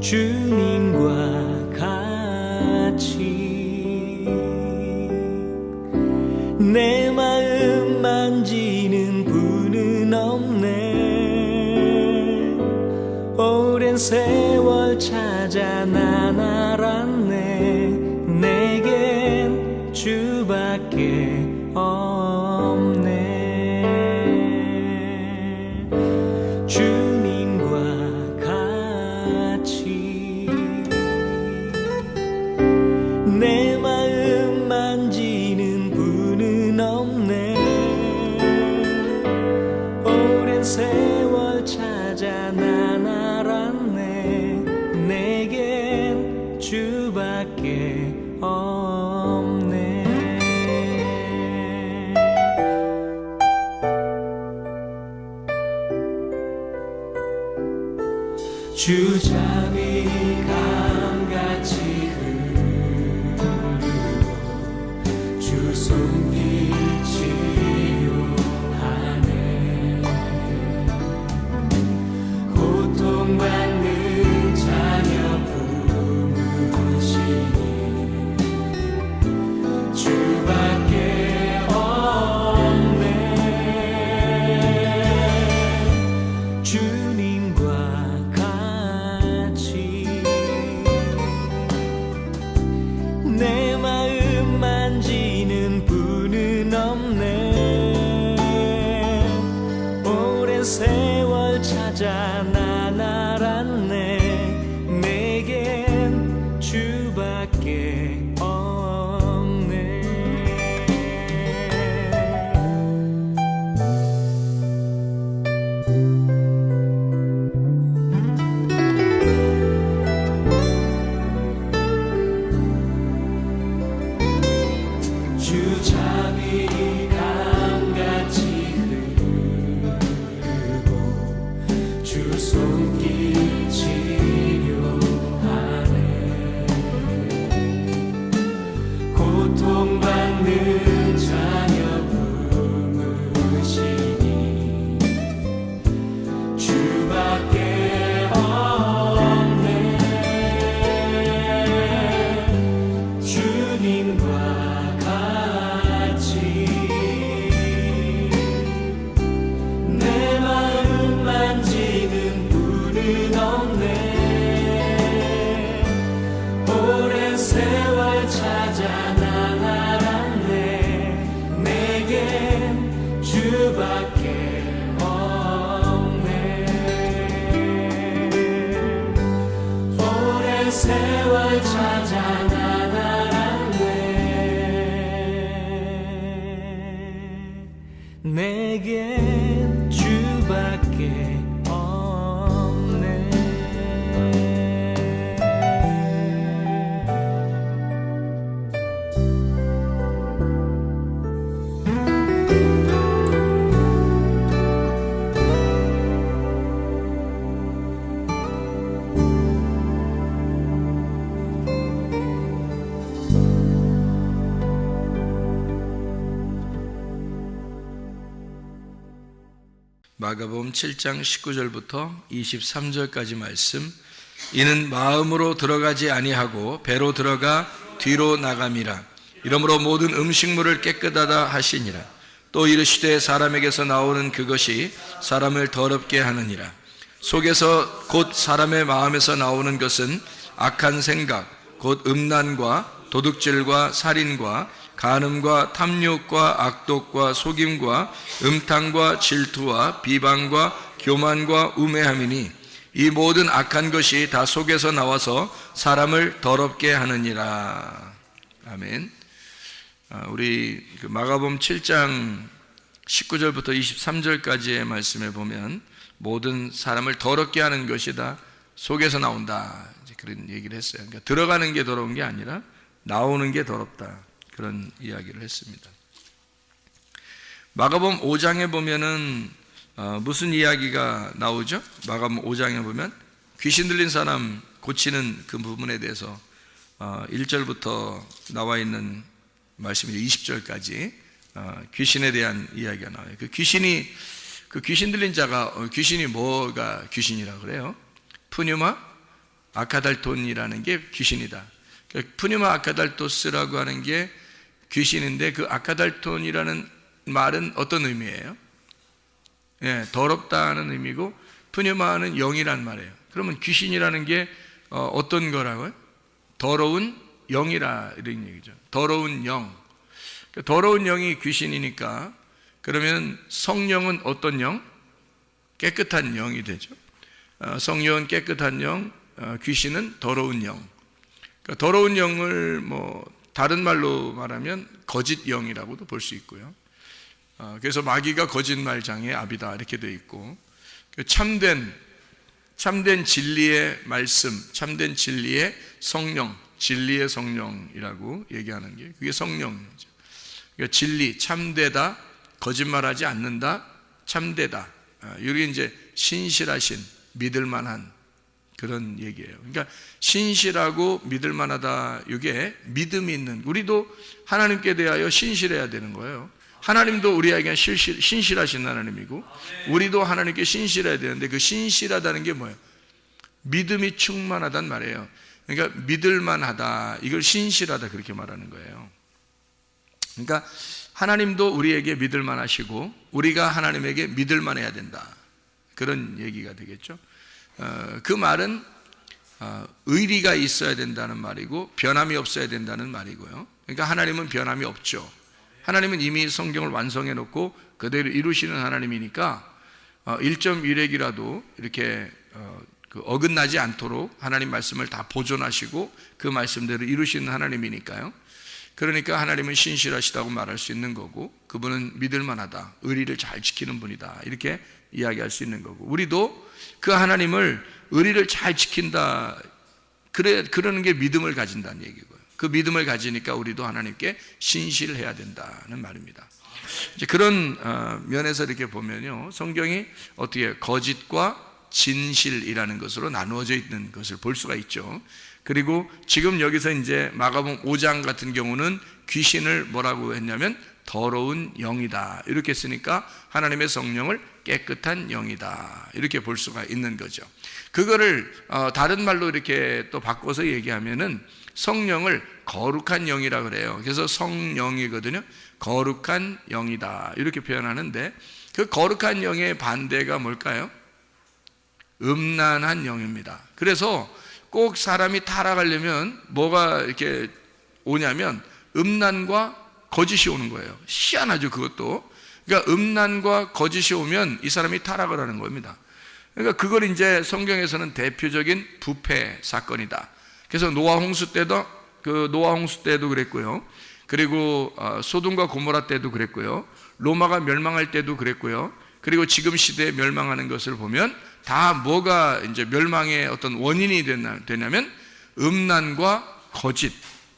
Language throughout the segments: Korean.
주님과 같이 내 마음 만지는 분은 없네. 오랜 세월 찾아 난 알았네. 내겐 주밖에 없네. 주님과 같이 내 마음 만지는 분은 없네. 오랜 세월 찾아 난 알았네. 내겐 주밖에 없네. 주잠이 감같이 흐르고 주 손길 치료하네. 고통받는 자녀 품으시니 주밖에 없네. 주님과 내 마음 만지는 분은 없네. 오랜 세월 찾아 난 알았네. 내겐 주밖에 없네. 주잠이 감같이 흐르고 주 손길 치료하네. 고통받는 자녀 품으시니 주밖에 없네. 주님과 내 마음 만지는 분은 없네. 오랜 세월 찾아 난 알았네. 내겐 주밖에 없네. 오랜 세월 찾아 난 알았네. 내겐 주밖에 없네. 마가복음 7장 19절부터 23절까지 말씀. 이는 마음으로 들어가지 아니하고 배로 들어가 뒤로 나감이라. 이러므로 모든 음식물을 깨끗하다 하시니라. 또 이르시되 사람에게서 나오는 그것이 사람을 더럽게 하느니라. 속에서 곧 사람의 마음에서 나오는 것은 악한 생각 곧 음란과 도둑질과 살인과 간음과 탐욕과 악독과 속임과 음탕과 질투와 비방과 교만과 우매함이니 이 모든 악한 것이 다 속에서 나와서 사람을 더럽게 하느니라. 아멘. 우리 마가복음 7장 19절부터 23절까지의 말씀에 보면 모든 사람을 더럽게 하는 것이 다 속에서 나온다, 그런 얘기를 했어요. 그러니까 들어가는 게 더러운 게 아니라 나오는 게 더럽다, 그런 이야기를 했습니다. 마가복음 5장에 보면은 무슨 이야기가 나오죠? 마가복음 5장에 보면 귀신 들린 사람 고치는 그 부분에 대해서 1절부터 나와 있는 말씀이 20절까지 귀신에 대한 이야기가 나와요. 그 귀신 들린 자가 귀신이 뭐가 귀신이라고 그래요? 푸뉴마, 아카달톤이라는 게 귀신이다. 그러니까 푸뉴마 아카달토스라고 하는 게 귀신인데, 그 아카달톤이라는 말은 어떤 의미예요? 예, 더럽다는 의미고, 푸뉴마는 영이란 말이에요. 그러면 귀신이라는 게 어떤 거라고요? 더러운 영이라 이런 얘기죠. 더러운 영. 더러운 영이 귀신이니까, 그러면 성령은 어떤 영? 깨끗한 영이 되죠. 성령은 깨끗한 영, 귀신은 더러운 영. 그러니까 더러운 영을 다른 말로 말하면 거짓 영이라고도 볼 수 있고요. 그래서 마귀가 거짓말장의 아비다 이렇게 되어 있고, 참된 진리의 말씀, 참된 진리의 성령, 진리의 성령이라고 얘기하는 게 그게 성령이죠. 그러니까 진리, 참되다, 거짓말하지 않는다, 참되다. 이게 이제 신실하신, 믿을만한 그런 얘기예요. 그러니까 신실하고 믿을만하다, 이게 믿음이 있는, 우리도 하나님께 대하여 신실해야 되는 거예요. 하나님도 우리에게 신실하신 하나님이고, 우리도 하나님께 신실해야 되는데, 그 신실하다는 게 뭐예요? 믿음이 충만하단 말이에요. 그러니까 믿을만하다, 이걸 신실하다 그렇게 말하는 거예요. 그러니까 하나님도 우리에게 믿을만하시고 우리가 하나님에게 믿을만해야 된다, 그런 얘기가 되겠죠. 그 말은 의리가 있어야 된다는 말이고 변함이 없어야 된다는 말이고요. 그러니까 하나님은 변함이 없죠. 하나님은 이미 성경을 완성해 놓고 그대로 이루시는 하나님이니까 1.1핵이라도 이렇게 어긋나지 않도록 하나님 말씀을 다 보존하시고 그 말씀대로 이루시는 하나님이니까요. 그러니까 하나님은 신실하시다고 말할 수 있는 거고, 그분은 믿을만하다, 의리를 잘 지키는 분이다, 이렇게 이야기할 수 있는 거고, 우리도 그 하나님을 의리를 잘 지킨다, 그러는 게 믿음을 가진다는 얘기고요. 그 믿음을 가지니까 우리도 하나님께 신실해야 된다는 말입니다. 이제 그런 면에서 이렇게 보면요, 성경이 어떻게 거짓과 진실이라는 것으로 나누어져 있는 것을 볼 수가 있죠. 그리고 지금 여기서 이제 마가복음 5장 같은 경우는 귀신을 뭐라고 했냐면 더러운 영이다, 이렇게 쓰니까 하나님의 성령을 깨끗한 영이다, 이렇게 볼 수가 있는 거죠. 그거를 다른 말로 이렇게 또 바꿔서 얘기하면은 성령을 거룩한 영이라 그래요. 그래서 성령이거든요. 거룩한 영이다, 이렇게 표현하는데, 그 거룩한 영의 반대가 뭘까요? 음란한 영입니다. 그래서 꼭 사람이 타락하려면 뭐가 이렇게 오냐면 음란과 거짓이 오는 거예요. 희한하죠, 그것도. 그러니까 음란과 거짓이 오면 이 사람이 타락을 하는 겁니다. 그러니까 그걸 이제 성경에서는 대표적인 부패 사건이다. 그래서 노아 홍수 때도 그랬고요. 그리고 소돔과 고모라 때도 그랬고요. 로마가 멸망할 때도 그랬고요. 그리고 지금 시대에 멸망하는 것을 보면 다 뭐가 이제 멸망의 어떤 원인이 되냐면 음란과 거짓,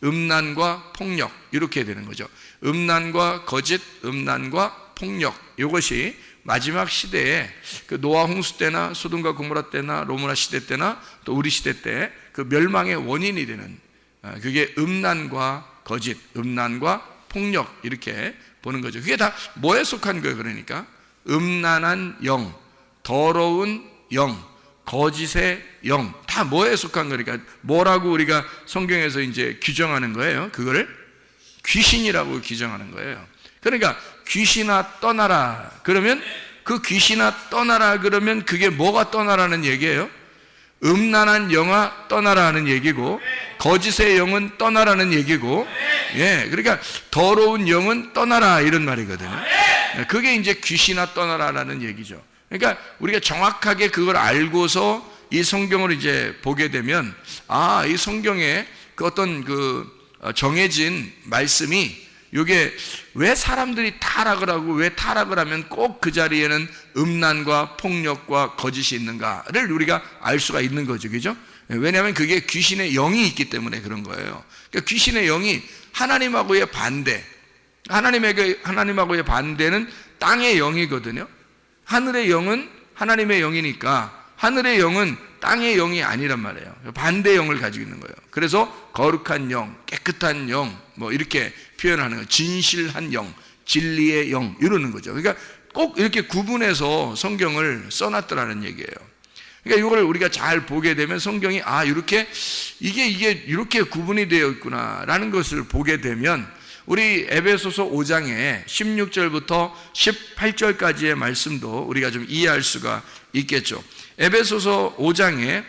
음란과 폭력, 이렇게 되는 거죠. 음란과 거짓, 음란과 폭력, 이것이 마지막 시대에 그 노아 홍수 때나 소돔과 고모라 때나 로마 시대 때나 또 우리 시대 때 그 멸망의 원인이 되는, 그게 음란과 거짓, 음란과 폭력, 이렇게 보는 거죠. 그게 다 뭐에 속한 거예요? 그러니까 음란한 영, 더러운 영, 거짓의 영, 다 뭐에 속한 거니까 뭐라고 우리가 성경에서 이제 규정하는 거예요? 그거를 귀신이라고 규정하는 거예요. 그러니까 귀신아 떠나라 그러면, 그 귀신아 떠나라 그러면 그게 뭐가 떠나라는 얘기예요? 음란한 영아 떠나라 하는 얘기고, 거짓의 영은 떠나라는 얘기고, 예, 그러니까 더러운 영은 떠나라, 이런 말이거든요. 그게 이제 귀신아 떠나라라는 얘기죠. 그러니까 우리가 정확하게 그걸 알고서 이 성경을 이제 보게 되면, 이 성경에 그 어떤 정해진 말씀이, 이게 왜 사람들이 타락을 하고 왜 타락을 하면 꼭 그 자리에는 음란과 폭력과 거짓이 있는가를 우리가 알 수가 있는 거죠. 그죠? 왜냐하면 그게 귀신의 영이 있기 때문에 그런 거예요. 그러니까 귀신의 영이 하나님하고의 반대, 하나님하고의 반대는 땅의 영이거든요. 하늘의 영은 하나님의 영이니까 하늘의 영은 땅의 영이 아니란 말이에요. 반대 영을 가지고 있는 거예요. 그래서 거룩한 영, 깨끗한 영, 뭐 이렇게 표현하는 거예요. 진실한 영, 진리의 영, 이러는 거죠. 그러니까 꼭 이렇게 구분해서 성경을 써놨더라는 얘기예요. 그러니까 이걸 우리가 잘 보게 되면 성경이 이게 이렇게 구분이 되어 있구나라는 것을 보게 되면 우리 에베소서 5장의 16절부터 18절까지의 말씀도 우리가 좀 이해할 수가 있겠죠. 에베소서 5장의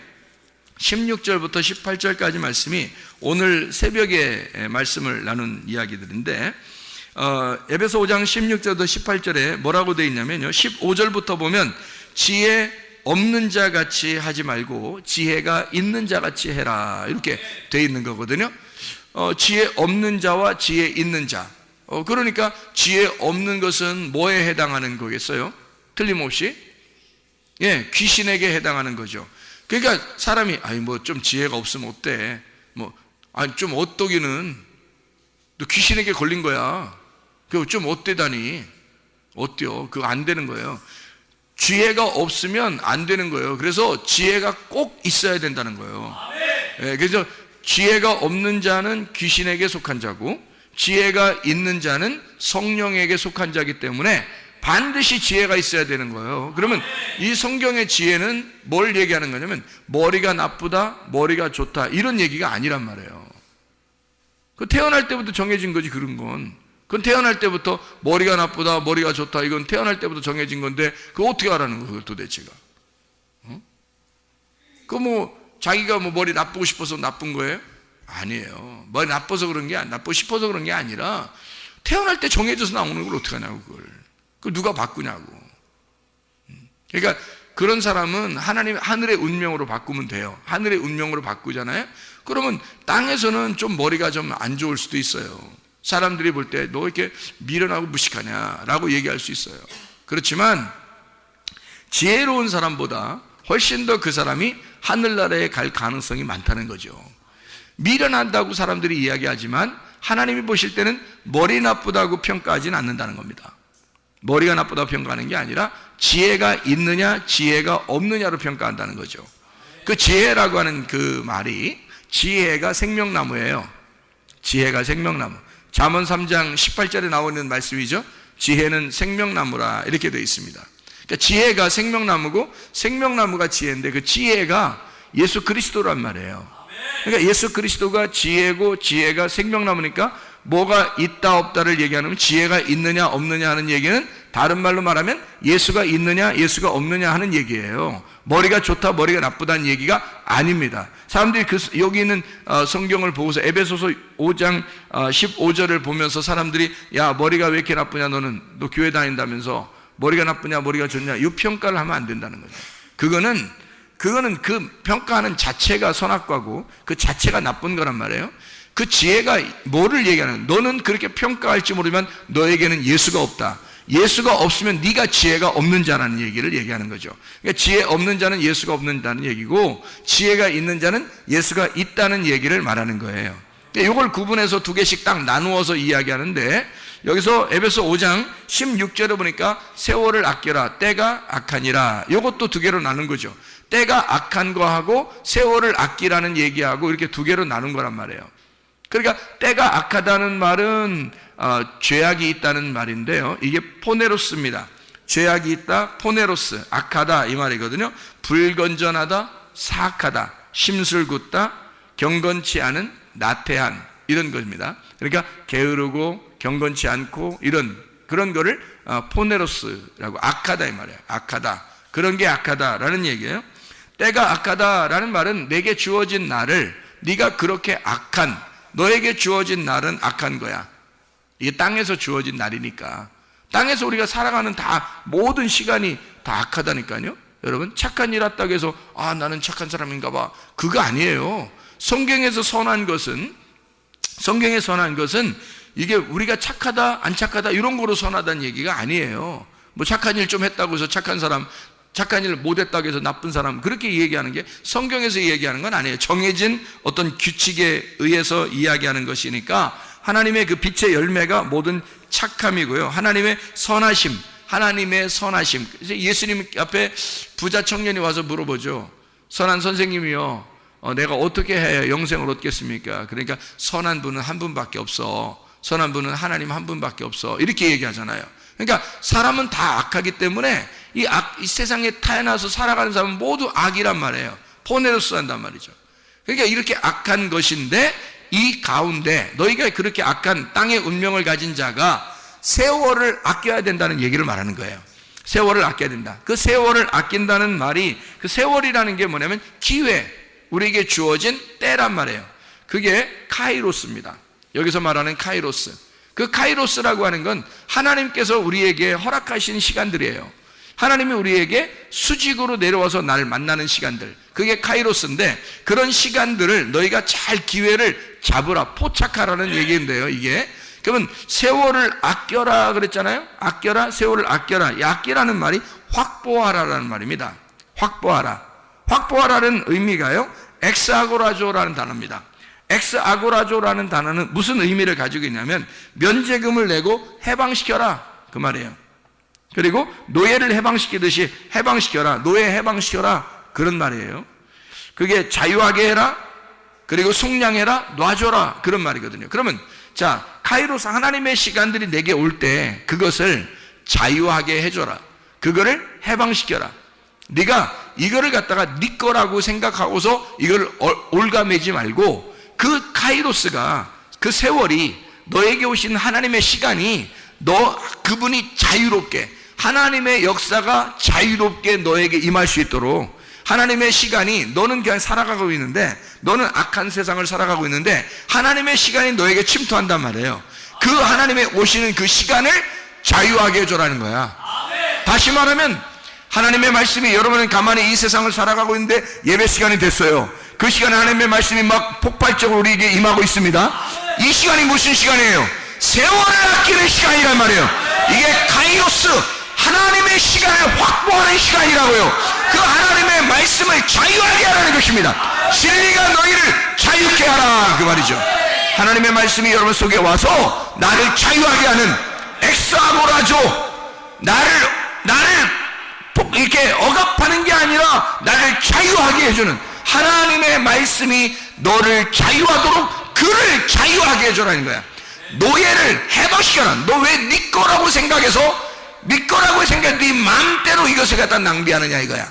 16절부터 18절까지 말씀이 오늘 새벽에 말씀을 나눈 이야기들인데, 에베소 5장 16절부터 18절에 뭐라고 되어 있냐면요, 15절부터 보면 지혜 없는 자 같이 하지 말고 지혜가 있는 자 같이 해라, 이렇게 되어 있는 거거든요. 지혜 없는 자와 지혜 있는 자. 그러니까 지혜 없는 것은 뭐에 해당하는 거겠어요? 틀림없이 귀신에게 해당하는 거죠. 그러니까 사람이 좀 지혜가 없으면 어때? 좀 어떠기는 너 귀신에게 걸린 거야. 그거 좀 어때다니? 어때요? 그거 안 되는 거예요. 지혜가 없으면 안 되는 거예요. 그래서 지혜가 꼭 있어야 된다는 거예요. 그래서 지혜가 없는 자는 귀신에게 속한 자고 지혜가 있는 자는 성령에게 속한 자이기 때문에 반드시 지혜가 있어야 되는 거예요. 그러면 이 성경의 지혜는 뭘 얘기하는 거냐면 머리가 나쁘다, 머리가 좋다, 이런 얘기가 아니란 말이에요. 그 태어날 때부터 정해진 거지, 그런 건. 그건 태어날 때부터 머리가 나쁘다, 머리가 좋다, 이건 태어날 때부터 정해진 건데 그거 어떻게 하라는 거예요, 그걸 도대체가? 자기가 머리 나쁘고 싶어서 나쁜 거예요? 아니에요. 머리 나빠서 그런 게, 나쁘고 싶어서 그런 게 아니라 태어날 때 정해져서 나오는 걸 어떻게 하냐고, 그걸 누가 바꾸냐고. 그러니까 그런 사람은 하늘의 운명으로 바꾸면 돼요. 하늘의 운명으로 바꾸잖아요. 그러면 땅에서는 좀 머리가 좀 안 좋을 수도 있어요. 사람들이 볼 때 너 이렇게 미련하고 무식하냐라고 얘기할 수 있어요. 그렇지만 지혜로운 사람보다 훨씬 더 그 사람이 하늘나라에 갈 가능성이 많다는 거죠. 미련한다고 사람들이 이야기하지만 하나님이 보실 때는 머리 나쁘다고 평가하지는 않는다는 겁니다. 머리가 나쁘다고 평가하는 게 아니라 지혜가 있느냐 지혜가 없느냐로 평가한다는 거죠. 그 지혜라고 하는 그 말이, 지혜가 생명나무예요. 지혜가 생명나무. 잠언 3장 18절에 나오는 말씀이죠. 지혜는 생명나무라, 이렇게 되어 있습니다. 그러니까 지혜가 생명나무고 생명나무가 지혜인데 그 지혜가 예수 그리스도란 말이에요. 그러니까 예수 그리스도가 지혜고 지혜가 생명나무니까 뭐가 있다 없다를 얘기하면 지혜가 있느냐 없느냐 하는 얘기는 다른 말로 말하면 예수가 있느냐 예수가 없느냐 하는 얘기예요. 머리가 좋다 머리가 나쁘다는 얘기가 아닙니다. 사람들이 여기 있는 성경을 보고서 에베소서 5장 15절을 보면서 사람들이 야 머리가 왜 이렇게 나쁘냐, 너 교회 다닌다면서 머리가 나쁘냐 머리가 좋냐, 이 평가를 하면 안 된다는 거죠. 그거는 그 평가하는 자체가 선악과고 그 자체가 나쁜 거란 말이에요. 그 지혜가 뭐를 얘기하는, 너는 그렇게 평가할지 모르지만 너에게는 예수가 없다. 예수가 없으면 네가 지혜가 없는 자라는 얘기를 얘기하는 거죠. 그러니까 지혜 없는 자는 예수가 없는다는 얘기고 지혜가 있는 자는 예수가 있다는 얘기를 말하는 거예요. 이걸 구분해서 두 개씩 딱 나누어서 이야기하는데, 여기서 에베소 5장 16절에 보니까 세월을 아껴라, 때가 악하니라, 이것도 두 개로 나눈 거죠. 때가 악한 거하고 세월을 아끼라는 얘기하고 이렇게 두 개로 나눈 거란 말이에요. 그러니까 때가 악하다는 말은 죄악이 있다는 말인데요, 이게 포네로스입니다. 죄악이 있다, 포네로스, 악하다 이 말이거든요. 불건전하다, 사악하다, 심술궂다, 경건치 않은, 나태한, 이런 것입니다. 그러니까 게으르고 경건치 않고 그런 거를 포네로스라고, 악하다 이 말이에요. 악하다, 그런 게 악하다라는 얘기예요. 때가 악하다라는 말은 내게 주어진 날을, 네가 그렇게 악한, 너에게 주어진 날은 악한 거야. 이게 땅에서 주어진 날이니까. 땅에서 우리가 살아가는 모든 시간이 다 악하다니까요. 여러분, 착한 일 했다고 해서 나는 착한 사람인가 봐, 그거 아니에요. 성경에서 선한 것은 이게 우리가 착하다 안 착하다 이런 거로 선하다는 얘기가 아니에요. 뭐 착한 일 좀 했다고 해서 착한 일 못했다고 해서 나쁜 사람, 그렇게 얘기하는 게 성경에서 얘기하는 건 아니에요. 정해진 어떤 규칙에 의해서 이야기하는 것이니까 하나님의 그 빛의 열매가 모든 착함이고요, 하나님의 선하심. 그래서 예수님 앞에 부자 청년이 와서 물어보죠. 선한 선생님이요, 내가 어떻게 해야 영생을 얻겠습니까? 그러니까 선한 분은 한 분밖에 없어. 선한 분은 하나님 한 분밖에 없어. 이렇게 얘기하잖아요. 그러니까 사람은 다 악하기 때문에 이 세상에 태어나서 살아가는 사람은 모두 악이란 말이에요. 포네로스 한단 말이죠. 그러니까 이렇게 악한 것인데 이 가운데 너희가 그렇게 악한 땅의 운명을 가진 자가 세월을 아껴야 된다는 얘기를 말하는 거예요. 세월을 아껴야 된다. 그 세월을 아낀다는 말이, 그 세월이라는 게 뭐냐면 기회, 우리에게 주어진 때란 말이에요. 그게 카이로스입니다. 여기서 말하는 카이로스. 그 카이로스라고 하는 건 하나님께서 우리에게 허락하신 시간들이에요. 하나님이 우리에게 수직으로 내려와서 나를 만나는 시간들, 그게 카이로스인데, 그런 시간들을 너희가 잘 기회를 잡으라, 포착하라는 얘기인데요. 이게 그러면 세월을 아껴라 그랬잖아요. 아껴라, 세월을 아껴라. 이 아끼라는 말이 확보하라라는 말입니다. 확보하라. 확보하라는 의미가요, 엑스아고라조라는 단어입니다. 엑스아고라조라는 단어는 무슨 의미를 가지고 있냐면 면제금을 내고 해방시켜라, 그 말이에요. 그리고 노예를 해방시키듯이 해방시켜라, 노예 해방시켜라, 그런 말이에요. 그게 자유하게 해라, 그리고 속량해라, 놔줘라, 그런 말이거든요. 그러면 자, 카이로스, 하나님의 시간들이 내게 올 때 그것을 자유하게 해줘라, 그거를 해방시켜라. 네가 이거를 갖다가 네 거라고 생각하고서 이걸 올가매지 말고, 그 카이로스가, 그 세월이, 너에게 오신 하나님의 시간이 그분이 자유롭게, 하나님의 역사가 자유롭게 너에게 임할 수 있도록, 하나님의 시간이, 너는 그냥 살아가고 있는데, 너는 악한 세상을 살아가고 있는데 하나님의 시간이 너에게 침투한단 말이에요. 그 하나님의 오시는 그 시간을 자유하게 해줘라는 거야. 다시 말하면 하나님의 말씀이, 여러분은 가만히 이 세상을 살아가고 있는데 예배 시간이 됐어요. 그 시간에 하나님의 말씀이 막 폭발적으로 우리에게 임하고 있습니다. 이 시간이 무슨 시간이에요? 세월을 아끼는 시간이란 말이에요. 이게 카이로스, 하나님의 시간을 확보하는 시간이라고요. 그 하나님의 말씀을 자유하게 하라는 것입니다. 진리가 너희를 자유케 하라, 그 말이죠. 하나님의 말씀이 여러분 속에 와서 나를 자유하게 하는 엑스아고라조, 나를 이렇게 억압하는 게 아니라 나를 자유하게 해주는 하나님의 말씀이 너를 자유하도록 그를 자유하게 해줘라는 거야. 노예를 해방시켜라. 너 왜 네 거라고 생각해서, 네 거라고 생각해 네 마음대로 이것을 갖다 낭비하느냐 이거야.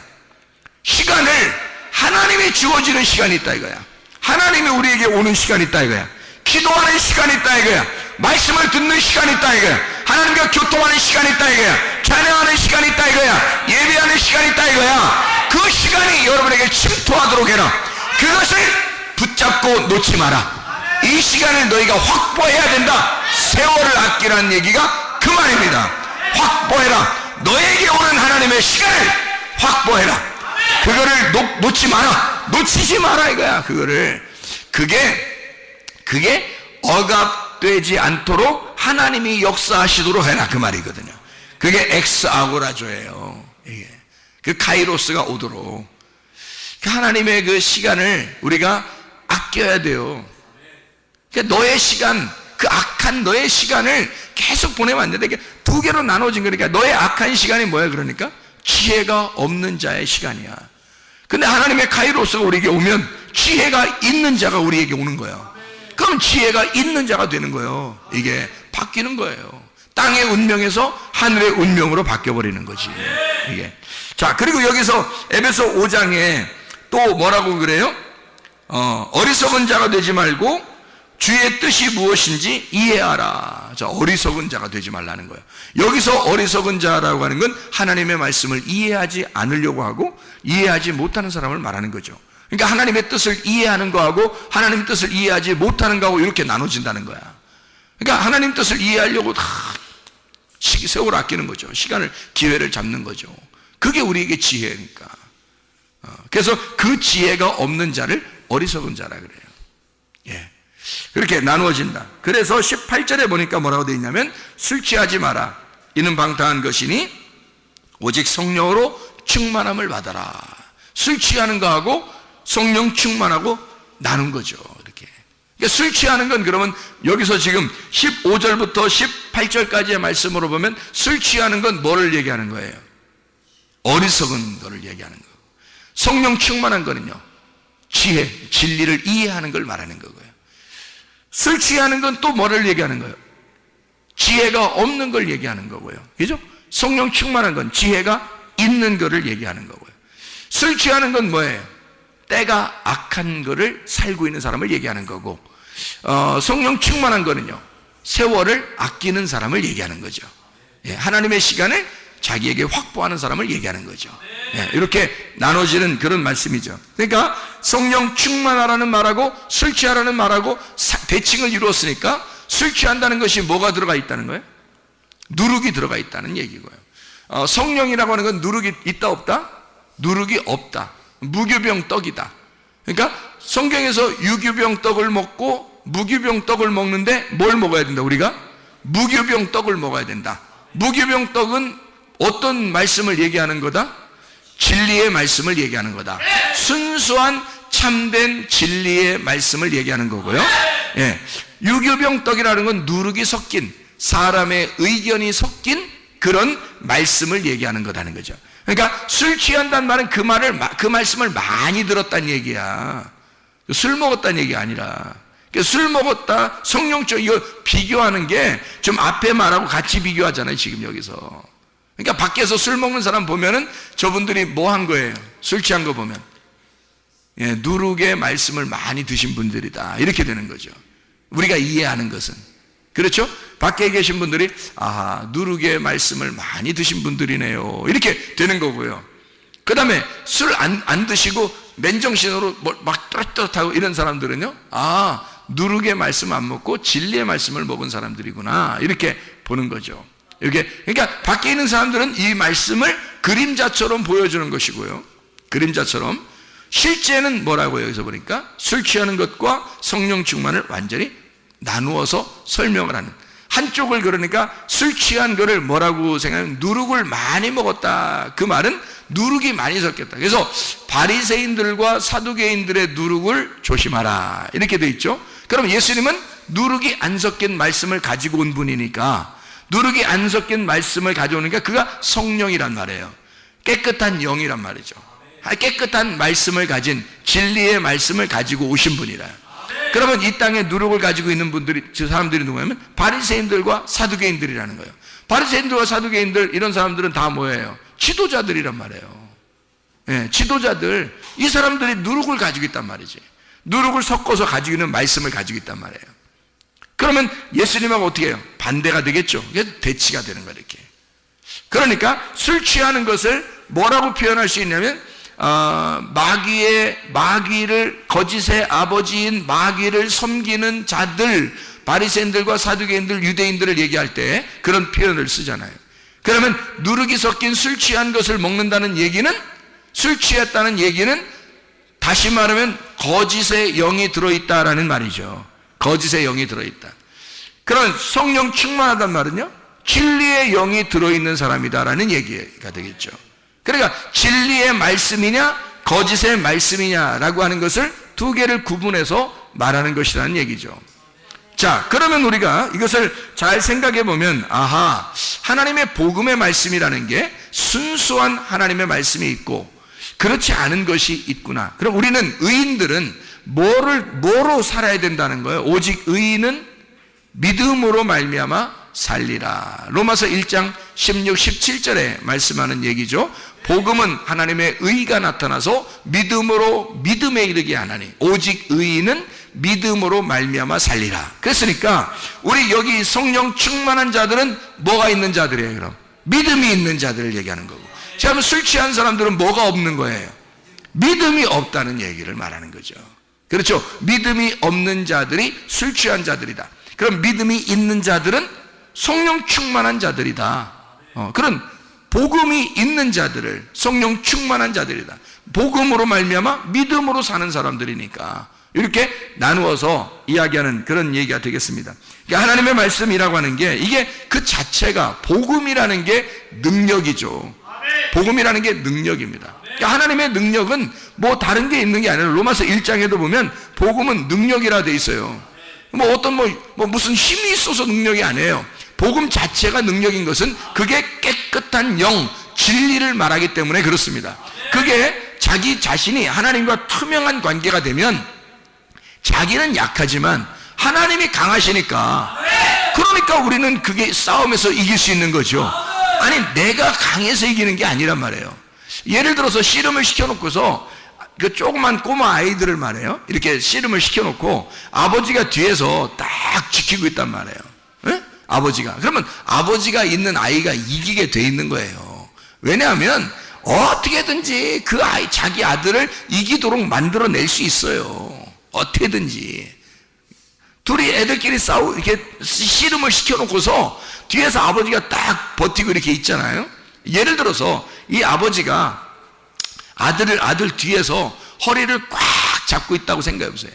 시간을, 하나님이 주어지는 시간이 있다 이거야. 하나님이 우리에게 오는 시간이 있다 이거야. 기도하는 시간이 있다 이거야. 말씀을 듣는 시간이 있다 이거야. 하나님과 교통하는 시간이 있다 이거야. 찬양하는 시간이 있다 이거야. 예배하는 시간이 있다 이거야. 그 시간이 여러분에게 침투하도록 해라. 그것을 붙잡고 놓지 마라. 이 시간을 너희가 확보해야 된다. 세월을 아끼라는 얘기가 그 말입니다. 확보해라. 너에게 오는 하나님의 시간을 확보해라. 그거를 놓지 마라. 놓치지 마라 이거야. 그거를, 그게 억압되지 않도록 하나님이 역사하시도록 해라, 그 말이거든요. 그게 엑스아고라조예요. 이게 그 카이로스가 오도록, 그 하나님의 그 시간을 우리가 아껴야 돼요. 그러니까 너의 시간, 그 악한 너의 시간을 계속 보내면 안 된다. 두 개로 나눠진 거니까. 너의 악한 시간이 뭐야? 그러니까 지혜가 없는 자의 시간이야. 근데 하나님의 카이로스가 우리에게 오면 지혜가 있는 자가 우리에게 오는 거예요. 그럼 지혜가 있는 자가 되는 거예요. 이게 바뀌는 거예요. 땅의 운명에서 하늘의 운명으로 바뀌어버리는 거지 이게. 자, 그리고 여기서 에베소 5장에 또 뭐라고 그래요? 어리석은 자가 되지 말고 주의 뜻이 무엇인지 이해하라. 자, 어리석은 자가 되지 말라는 거예요. 여기서 어리석은 자라고 하는 건 하나님의 말씀을 이해하지 않으려고 하고 이해하지 못하는 사람을 말하는 거죠. 그러니까 하나님의 뜻을 이해하는 거하고 하나님의 뜻을 이해하지 못하는 거하고 이렇게 나눠진다는 거야. 그러니까 하나님 뜻을 이해하려고 다 세월을 아끼는 거죠. 시간을, 기회를 잡는 거죠. 그게 우리에게 지혜니까. 그래서 그 지혜가 없는 자를 어리석은 자라 그래요. 예. 그렇게 나누어진다. 그래서 18절에 보니까 뭐라고 되어 있냐면 술 취하지 마라. 이는 방탕한 것이니 오직 성령으로 충만함을 받아라. 술 취하는 거하고 성령 충만하고 나눈 거죠. 이렇게. 그러니까 술 취하는 건 그러면 여기서 지금 15절부터 18절까지의 말씀으로 보면 술 취하는 건 뭐를 얘기하는 거예요? 어리석은 거를 얘기하는 거고, 성령 충만한 거는요, 지혜, 진리를 이해하는 걸 말하는 거고요. 술 취하는 건 또 뭐를 얘기하는 거예요? 지혜가 없는 걸 얘기하는 거고요. 그죠? 성령 충만한 건 지혜가 있는 거를 얘기하는 거고요. 술 취하는 건 뭐예요? 때가 악한 거를 살고 있는 사람을 얘기하는 거고, 성령 충만한 거는요, 세월을 아끼는 사람을 얘기하는 거죠. 예, 하나님의 시간을 자기에게 확보하는 사람을 얘기하는 거죠. 예, 이렇게 나눠지는 그런 말씀이죠. 그러니까 성령 충만하라는 말하고 술 취하라는 말하고 대칭을 이루었으니까 술 취한다는 것이 뭐가 들어가 있다는 거예요? 누룩이 들어가 있다는 얘기고요. 성령이라고 하는 건 누룩이 있다 없다? 누룩이 없다. 무교병 떡이다. 그러니까 성경에서 유교병 떡을 먹고 무교병 떡을 먹는데 뭘 먹어야 된다? 우리가 무교병 떡을 먹어야 된다. 무교병 떡은 어떤 말씀을 얘기하는 거다? 진리의 말씀을 얘기하는 거다. 순수한 참된 진리의 말씀을 얘기하는 거고요. 예, 유교병 떡이라는 건 누룩이 섞인, 사람의 의견이 섞인 그런 말씀을 얘기하는 거다는 거죠. 그러니까 술 취한다는 말은 그 말씀을 많이 들었다는 얘기야. 술 먹었다는 얘기가 아니라, 술 먹었다, 성령적, 이거 비교하는 게 좀 앞에 말하고 같이 비교하잖아요, 지금 여기서. 그러니까 밖에서 술 먹는 사람 보면은 저분들이 뭐 한 거예요? 술 취한 거 보면. 예, 누룩의 말씀을 많이 드신 분들이다. 이렇게 되는 거죠. 우리가 이해하는 것은. 그렇죠? 밖에 계신 분들이, 아, 누룩의 말씀을 많이 드신 분들이네요. 이렇게 되는 거고요. 그 다음에 술 안 드시고 맨정신으로 막 떳떳하고 이런 사람들은요, 아, 누룩의 말씀 안 먹고 진리의 말씀을 먹은 사람들이구나. 이렇게 보는 거죠. 이렇게, 그러니까 밖에 있는 사람들은 이 말씀을 그림자처럼 보여주는 것이고요. 그림자처럼. 실제는 뭐라고요? 여기서 보니까 술 취하는 것과 성령 충만을 완전히 나누어서 설명을 하는. 한쪽을 그러니까 술 취한 거를 뭐라고 생각하면 누룩을 많이 먹었다. 그 말은 누룩이 많이 섞였다. 그래서 바리새인들과 사두개인들의 누룩을 조심하라. 이렇게 돼 있죠. 그럼 예수님은 누룩이 안 섞인 말씀을 가지고 온 분이니까, 누룩이 안 섞인 말씀을 가져오니까 그가 성령이란 말이에요. 깨끗한 영이란 말이죠. 깨끗한 말씀을 가진 진리의 말씀을 가지고 오신 분이라. 그러면 이 땅에 누룩을 가지고 있는 분들이, 저 사람들이 누구냐면 바리새인들과 사두개인들이라는 거예요. 바리새인들과 사두개인들, 이런 사람들은 다 뭐예요? 지도자들이란 말이에요. 예, 지도자들. 이 사람들이 누룩을 가지고 있단 말이지. 누룩을 섞어서 가지고 있는 말씀을 가지고 있단 말이에요. 그러면 예수님하고 어떻게 해요? 반대가 되겠죠. 그래서 대치가 되는 거예요, 이렇게. 그러니까 술 취하는 것을 뭐라고 표현할 수 있냐면, 마귀를, 거짓의 아버지인 마귀를 섬기는 자들, 바리새인들과 사두개인들, 유대인들을 얘기할 때 그런 표현을 쓰잖아요. 그러면 누룩이 섞인 술 취한 것을 먹는다는 얘기는, 술 취했다는 얘기는 다시 말하면 거짓의 영이 들어있다라는 말이죠. 거짓의 영이 들어있다. 그런 성령 충만하단 말은요, 진리의 영이 들어있는 사람이다라는 얘기가 되겠죠. 그러니까 진리의 말씀이냐 거짓의 말씀이냐라고 하는 것을 두 개를 구분해서 말하는 것이라는 얘기죠. 자, 그러면 우리가 이것을 잘 생각해 보면, 아하, 하나님의 복음의 말씀이라는 게 순수한 하나님의 말씀이 있고 그렇지 않은 것이 있구나. 그럼 우리는, 의인들은 뭐로 살아야 된다는 거예요? 오직 의인은 믿음으로 말미암아 살리라. 로마서 1장 16, 17절에 말씀하는 얘기죠. 복음은 하나님의 의가 나타나서 믿음으로 믿음에 이르게 하나니 오직 의인은 믿음으로 말미암아 살리라. 그랬으니까 우리 여기 성령 충만한 자들은 뭐가 있는 자들이에요? 그럼 믿음이 있는 자들을 얘기하는 거고, 자, 그럼 술 취한 사람들은 뭐가 없는 거예요? 믿음이 없다는 얘기를 말하는 거죠. 그렇죠? 믿음이 없는 자들이 술 취한 자들이다. 그럼 믿음이 있는 자들은 성령 충만한 자들이다. 그런 복음이 있는 자들을 성령 충만한 자들이다. 복음으로 말미암아 믿음으로 사는 사람들이니까 이렇게 나누어서 이야기하는 그런 얘기가 되겠습니다. 그러니까 하나님의 말씀이라고 하는 게, 이게 그 자체가, 복음이라는 게 능력이죠. 복음이라는 게 능력입니다. 그러니까 하나님의 능력은 뭐 다른 게 있는 게 아니라, 로마서 1장에도 보면 복음은 능력이라 돼 있어요. 뭐 어떤 무슨 힘이 있어서 능력이 아니에요. 복음 자체가 능력인 것은 그게 깨끗한 영, 진리를 말하기 때문에 그렇습니다. 그게 자기 자신이 하나님과 투명한 관계가 되면 자기는 약하지만 하나님이 강하시니까 그러니까 우리는 그게 싸움에서 이길 수 있는 거죠. 아니, 내가 강해서 이기는 게 아니란 말이에요. 예를 들어서 씨름을 시켜놓고서 그 조그만 꼬마 아이들을 말이에요, 이렇게 씨름을 시켜놓고 아버지가 뒤에서 딱 지키고 있단 말이에요. 에? 아버지가. 그러면 아버지가 있는 아이가 이기게 돼 있는 거예요. 왜냐하면 어떻게든지 그 아이, 자기 아들을 이기도록 만들어낼 수 있어요. 어떻게든지. 둘이 애들끼리 이렇게 씨름을 시켜놓고서 뒤에서 아버지가 딱 버티고 이렇게 있잖아요. 예를 들어서 이 아버지가 아들 뒤에서 허리를 꽉 잡고 있다고 생각해 보세요.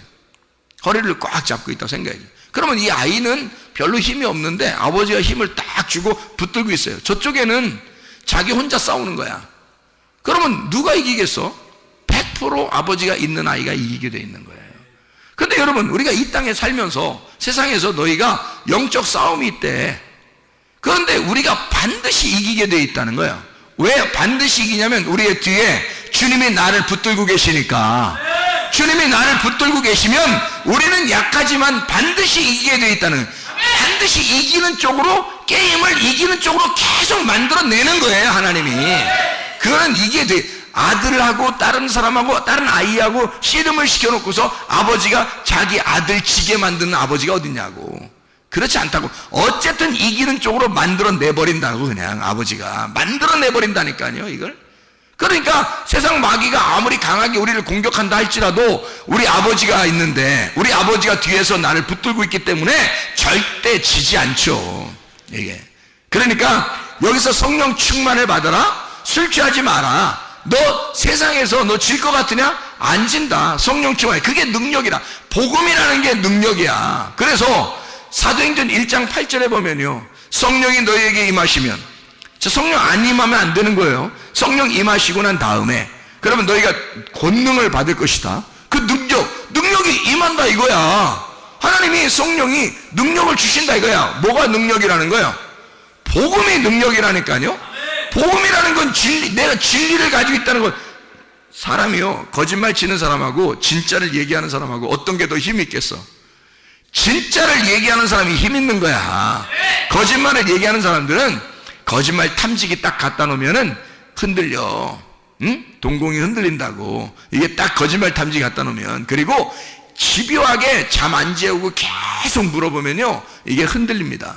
허리를 꽉 잡고 있다고 생각해 보세요. 그러면 이 아이는 별로 힘이 없는데 아버지가 힘을 딱 주고 붙들고 있어요. 저쪽에는 자기 혼자 싸우는 거야. 그러면 누가 이기겠어? 100% 아버지가 있는 아이가 이기게 돼 있는 거예요. 근데 여러분, 우리가 이 땅에 살면서 세상에서 너희가 영적 싸움이 있대. 그런데 우리가 반드시 이기게 돼 있다는 거예요. 왜 반드시 이기냐면 우리의 뒤에 주님이 나를 붙들고 계시니까. 주님이 나를 붙들고 계시면 우리는 약하지만 반드시 이기게 돼 있다는 거예요. 반드시 이기는 쪽으로, 게임을 이기는 쪽으로 계속 만들어내는 거예요, 하나님이. 그거는 이게 돼. 아들하고 다른 사람하고 다른 아이하고 씨름을 시켜놓고서 아버지가 자기 아들 지게 만드는 아버지가 어딨냐고. 그렇지 않다고. 어쨌든 이기는 쪽으로 만들어내버린다고. 그냥 아버지가 만들어내버린다니까요, 이걸. 그러니까 세상 마귀가 아무리 강하게 우리를 공격한다 할지라도 우리 아버지가 있는데, 우리 아버지가 뒤에서 나를 붙들고 있기 때문에 절대 지지 않죠, 이게. 그러니까 여기서 성령 충만을 받아라, 술 취하지 마라. 너 세상에서 너 질 것 같으냐? 안 진다. 성령 충만. 그게 능력이라. 복음이라는 게 능력이야. 그래서 사도행전 1장 8절에 보면요, 성령이 너희에게 임하시면, 저 성령 안 임하면 안 되는 거예요. 성령 임하시고 난 다음에 그러면 너희가 권능을 받을 것이다. 그 능력이 임한다 이거야. 하나님이, 성령이 능력을 주신다 이거야. 뭐가 능력이라는 거야? 복음이 능력이라니까요. 복음이라는 건 진리, 내가 진리를 가지고 있다는 건. 사람이요, 거짓말 치는 사람하고 진짜를 얘기하는 사람하고 어떤 게 더 힘이 있겠어? 진짜를 얘기하는 사람이 힘 있는 거야. 거짓말을 얘기하는 사람들은 거짓말 탐지기 딱 갖다 놓으면은 흔들려. 응? 동공이 흔들린다고. 이게 딱 거짓말 탐지기 갖다 놓으면. 그리고 집요하게 잠 안 재우고 계속 물어보면요, 이게 흔들립니다,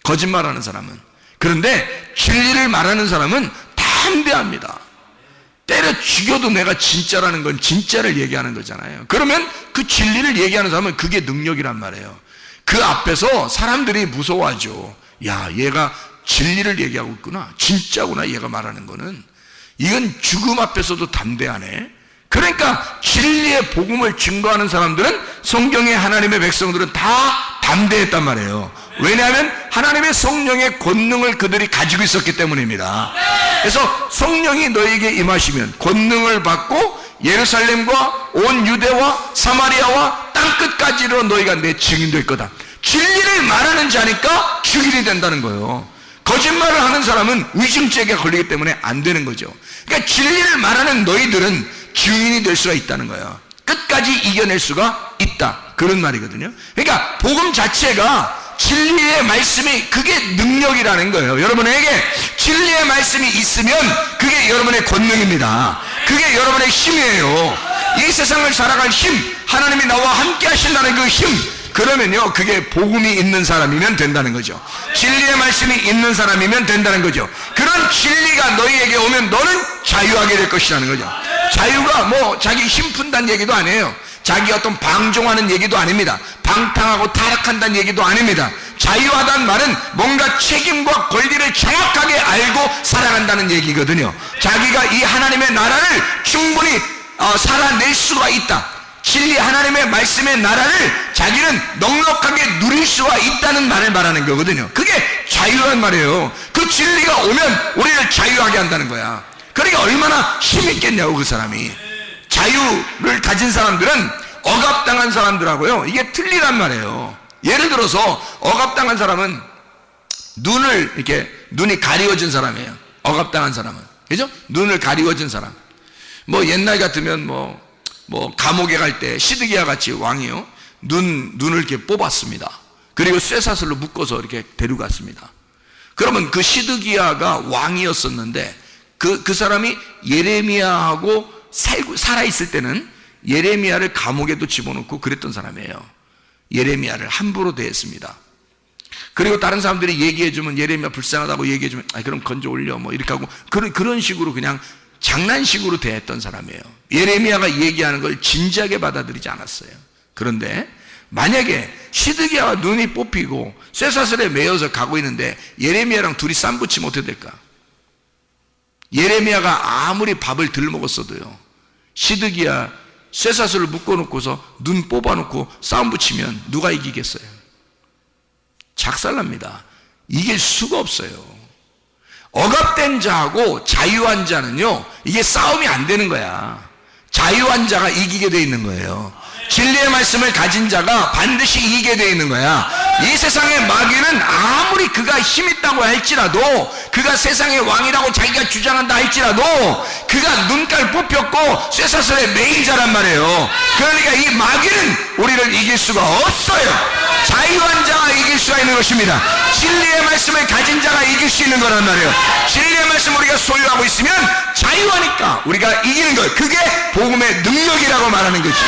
거짓말하는 사람은. 그런데 진리를 말하는 사람은 담대합니다. 때려 죽여도 내가 진짜라는 건 진짜를 얘기하는 거잖아요. 그러면 그 진리를 얘기하는 사람은 그게 능력이란 말이에요. 그 앞에서 사람들이 무서워하죠. 야, 얘가 진리를 얘기하고 있구나, 진짜구나, 얘가 말하는 거는. 이건 죽음 앞에서도 담대하네. 그러니까 진리의 복음을 증거하는 사람들은, 성경의 하나님의 백성들은 다 담대했단 말이에요. 왜냐하면 하나님의 성령의 권능을 그들이 가지고 있었기 때문입니다. 그래서 성령이 너에게 임하시면 권능을 받고 예루살렘과 온 유대와 사마리아와 땅끝까지로 너희가 내 증인 될 거다. 진리를 말하는 자니까 증인이 된다는 거예요. 거짓말을 하는 사람은 의심죄가 걸리기 때문에 안 되는 거죠. 그러니까 진리를 말하는 너희들은 증인이 될 수가 있다는 거예요. 끝까지 이겨낼 수가 있다, 그런 말이거든요. 그러니까 복음 자체가, 진리의 말씀이, 그게 능력이라는 거예요. 여러분에게 진리의 말씀이 있으면 그게 여러분의 권능입니다. 그게 여러분의 힘이에요. 이 세상을 살아갈 힘, 하나님이 나와 함께 하신다는 그 힘, 그러면요, 그게 복음이 있는 사람이면 된다는 거죠. 진리의 말씀이 있는 사람이면 된다는 거죠. 그런 진리가 너희에게 오면 너는 자유하게 될 것이라는 거죠. 자유가 뭐 자기 힘 푼다는 얘기도 아니에요. 자기 어떤 방종하는 얘기도 아닙니다. 방탕하고 타락한다는 얘기도 아닙니다. 자유하다는 말은 뭔가 책임과 권리를 정확하게 알고 살아간다는 얘기거든요. 자기가 이 하나님의 나라를 충분히 살아낼 수가 있다. 진리 하나님의 말씀의 나라를 자기는 넉넉하게 누릴 수가 있다는 말을 말하는 거거든요. 그게 자유란 말이에요. 그 진리가 오면 우리를 자유하게 한다는 거야. 그러니까 얼마나 힘있겠냐고, 그 사람이. 자유를 가진 사람들은 억압당한 사람들하고요, 이게 틀리란 말이에요. 예를 들어서 억압당한 사람은 눈이 가리워진 사람이에요. 억압당한 사람은, 그죠? 눈을 가리워진 사람. 뭐 옛날 같으면 뭐 감옥에 갈 때 시드기야 같이 왕이요, 눈을 이렇게 뽑았습니다. 그리고 쇠사슬로 묶어서 이렇게 데려갔습니다. 그러면 그 시드기야가 왕이었었는데 그 사람이 예레미야하고 살아있을 때는 예레미야를 감옥에도 집어넣고 그랬던 사람이에요. 예레미야를 함부로 대했습니다. 그리고 다른 사람들이 얘기해주면 예레미야 불쌍하다고 얘기해주면 그럼 건져 올려 뭐 이렇게 하고 그런 식으로 그냥 장난식으로 대했던 사람이에요. 예레미야가 얘기하는 걸 진지하게 받아들이지 않았어요. 그런데 만약에 시드기야가 눈이 뽑히고 쇠사슬에 매여서 가고 있는데 예레미야랑 둘이 쌈붙이면 어떻게 될까? 예레미야가 아무리 밥을 덜 먹었어도요, 시드기야 쇠사슬을 묶어놓고서 눈 뽑아놓고 싸움 붙이면 누가 이기겠어요? 작살납니다. 이길 수가 없어요. 억압된 자하고 자유한 자는요, 이게 싸움이 안 되는 거야. 자유한 자가 이기게 돼 있는 거예요. 진리의 말씀을 가진 자가 반드시 이기게 돼 있는 거야. 이 세상의 마귀는 아무리 그가 힘 있다고 할지라도, 그가 세상의 왕이라고 자기가 주장한다 할지라도, 그가 눈깔 뽑혔고 쇠사슬에 매인 자란 말이에요. 그러니까 이 마귀는 우리를 이길 수가 없어요. 자유한 자가 이길 수가 있는 것입니다. 진리의 말씀을 가진 자가 이길 수 있는 거란 말이에요. 진리의 말씀을 우리가 소유하고 있으면 자유하니까 우리가 이기는 거예요. 그게 복음의 능력이라고 말하는 거지.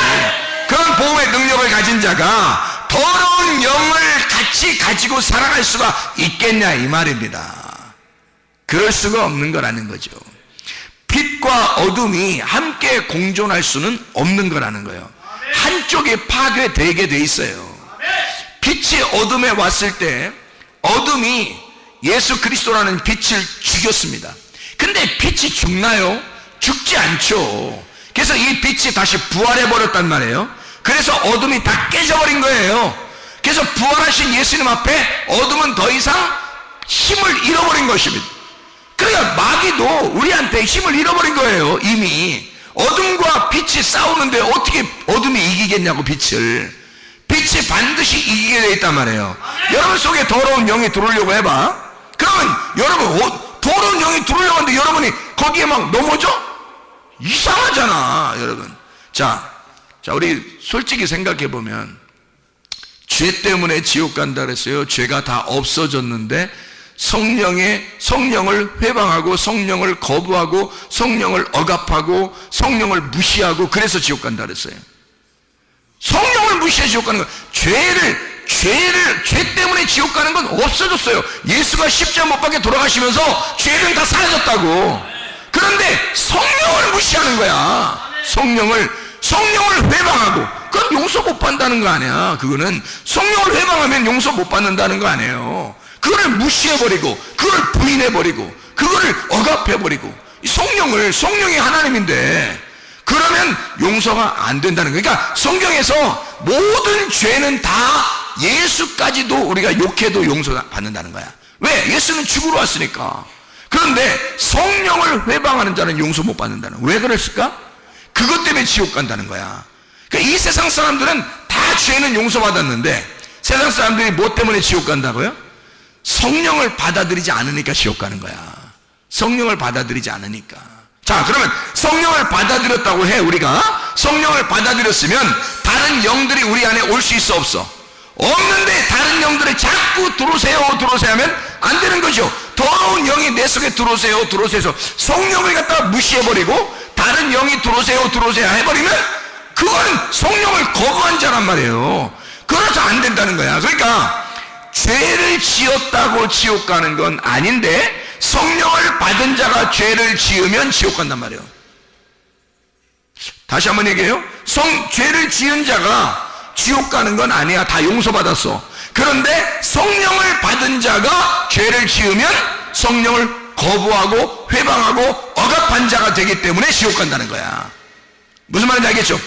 그런 복음의 능력을 가진 자가 더러운 영을 같이 가지고 살아갈 수가 있겠냐 이 말입니다. 그럴 수가 없는 거라는 거죠. 빛과 어둠이 함께 공존할 수는 없는 거라는 거예요. 한쪽이 파괴되게 돼 있어요. 빛이 어둠에 왔을 때 어둠이 예수 그리스도라는 빛을 죽였습니다. 근데 빛이 죽나요? 죽지 않죠. 그래서 이 빛이 다시 부활해버렸단 말이에요. 그래서 어둠이 다 깨져버린 거예요. 그래서 부활하신 예수님 앞에 어둠은 더 이상 힘을 잃어버린 것입니다. 그러니까 마귀도 우리한테 힘을 잃어버린 거예요. 이미 어둠과 빛이 싸우는데 어떻게 어둠이 이기겠냐고. 빛이 반드시 이기게 돼 있단 말이에요. 여러분 속에 더러운 영이 들어오려고 해봐. 그러면 여러분 더러운 영이 들어오려고 하는데 여러분이 거기에 막 넘어져? 이상하잖아 여러분. 자 우리 솔직히 생각해 보면 죄 때문에 지옥 간다 그랬어요. 죄가 다 없어졌는데 성령을 회방하고 성령을 거부하고 성령을 억압하고 성령을 무시하고 그래서 지옥 간다 그랬어요. 성령을 무시해 지옥 가는 거예요. 죄 때문에 지옥 가는 건 없어졌어요. 예수가 십자가 못 박혀 돌아가시면서 죄는 다 사라졌다고. 그런데 성령을 무시하는 거야. 성령을 회방하고, 그건 용서 못 받는다는 거 아니야. 그거는 성령을 회방하면 용서 못 받는다는 거 아니에요. 그거를 무시해버리고 그걸 부인해버리고 그거를 억압해버리고, 성령이 하나님인데 그러면 용서가 안 된다는 거예요. 그러니까 성경에서 모든 죄는 다 예수까지도 우리가 욕해도 용서받는다는 거야. 왜? 예수는 죽으러 왔으니까. 그런데 성령을 회방하는 자는 용서 못 받는다는 거야. 왜 그랬을까? 그것 때문에 지옥 간다는 거야. 그러니까 이 세상 사람들은 다 죄는 용서받았는데 세상 사람들이 뭐 때문에 지옥 간다고요? 성령을 받아들이지 않으니까 지옥 가는 거야. 성령을 받아들이지 않으니까. 자, 그러면 성령을 받아들였다고 해. 우리가 성령을 받아들였으면 다른 영들이 우리 안에 올 수 있어 없어? 없는데 다른 영들이 자꾸 들어오세요 하면 안 되는 거죠. 더러운 영이 내 속에 들어오세요 해서 성령을 갖다가 무시해버리고 다른 영이 들어오세요 해버리면 그건 성령을 거부한 자란 말이에요. 그래서 안 된다는 거야. 그러니까 죄를 지었다고 지옥 가는 건 아닌데 성령을 받은 자가 죄를 지으면 지옥 간단 말이에요. 다시 한번 얘기해요. 죄를 지은 자가 지옥 가는 건 아니야. 다 용서받았어. 그런데 성령을 받은 자가 죄를 지으면 성령을 거부하고 회방하고 억압한 자가 되기 때문에 지옥 간다는 거야. 무슨 말인지 알겠죠?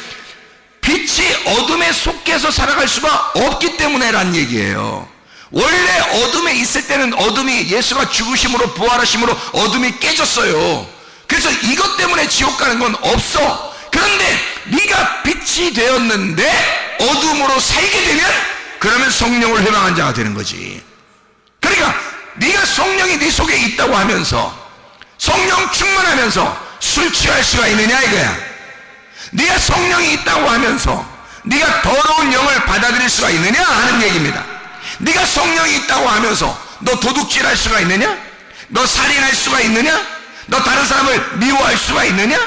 빛이 어둠에 속해서 살아갈 수가 없기 때문에 라는 얘기예요. 원래 어둠에 있을 때는 어둠이 예수가 죽으심으로 부활하심으로 어둠이 깨졌어요. 그래서 이것 때문에 지옥 가는 건 없어. 그런데 네가 빛이 되었는데 어둠으로 살게 되면 그러면 성령을 회방한 자가 되는 거지. 그러니까 네가 성령이 네 속에 있다고 하면서 성령 충만하면서 술 취할 수가 있느냐 이거야. 네가 성령이 있다고 하면서 네가 더러운 영을 받아들일 수가 있느냐 하는 얘기입니다. 네가 성령이 있다고 하면서 너 도둑질할 수가 있느냐? 너 살인할 수가 있느냐? 너 다른 사람을 미워할 수가 있느냐?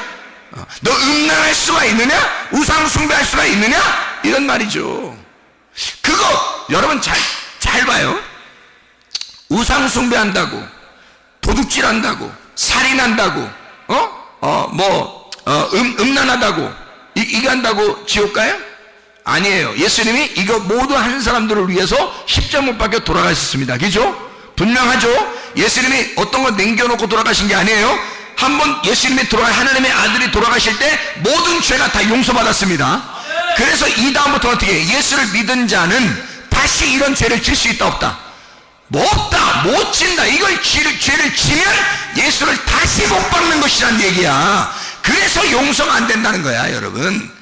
너 음란할 수가 있느냐? 우상 숭배할 수가 있느냐? 이런 말이죠. 그거 여러분 잘 봐요. 우상 숭배한다고, 도둑질한다고, 살인한다고, 음란하다고, 이거 한다고 지옥 가요? 아니에요. 예수님이 이거 모두 하는 사람들을 위해서 십자가 못 박혀 돌아가셨습니다. 그죠? 분명하죠? 예수님이 어떤 거 남겨놓고 돌아가신 게 아니에요. 한번 예수님이 하나님의 아들이 돌아가실 때 모든 죄가 다 용서받았습니다. 그래서 이 다음부터 어떻게 해요? 예수를 믿은 자는 다시 이런 죄를 질 수 있다 없다? 없다, 못 진다. 이걸 죄를 지면 예수를 다시 못 박는 것이란 얘기야. 그래서 용서가 안 된다는 거야, 여러분.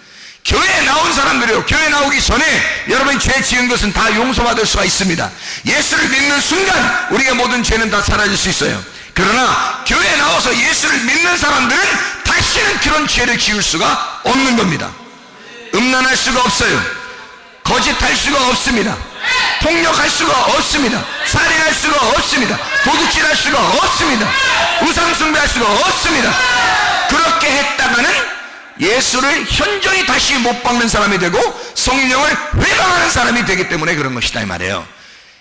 교회에 나온 사람들이요, 교회 나오기 전에 여러분이 죄 지은 것은 다 용서받을 수가 있습니다. 예수를 믿는 순간 우리의 모든 죄는 다 사라질 수 있어요. 그러나 교회에 나와서 예수를 믿는 사람들은 다시는 그런 죄를 지을 수가 없는 겁니다. 음란할 수가 없어요. 거짓할 수가 없습니다. 폭력할 수가 없습니다. 살인할 수가 없습니다. 도둑질할 수가 없습니다. 우상숭배할 수가 없습니다. 그렇게 했다가는 예수를 현저히 다시 못 박는 사람이 되고 성령을 회방하는 사람이 되기 때문에 그런 것이다 이 말이에요.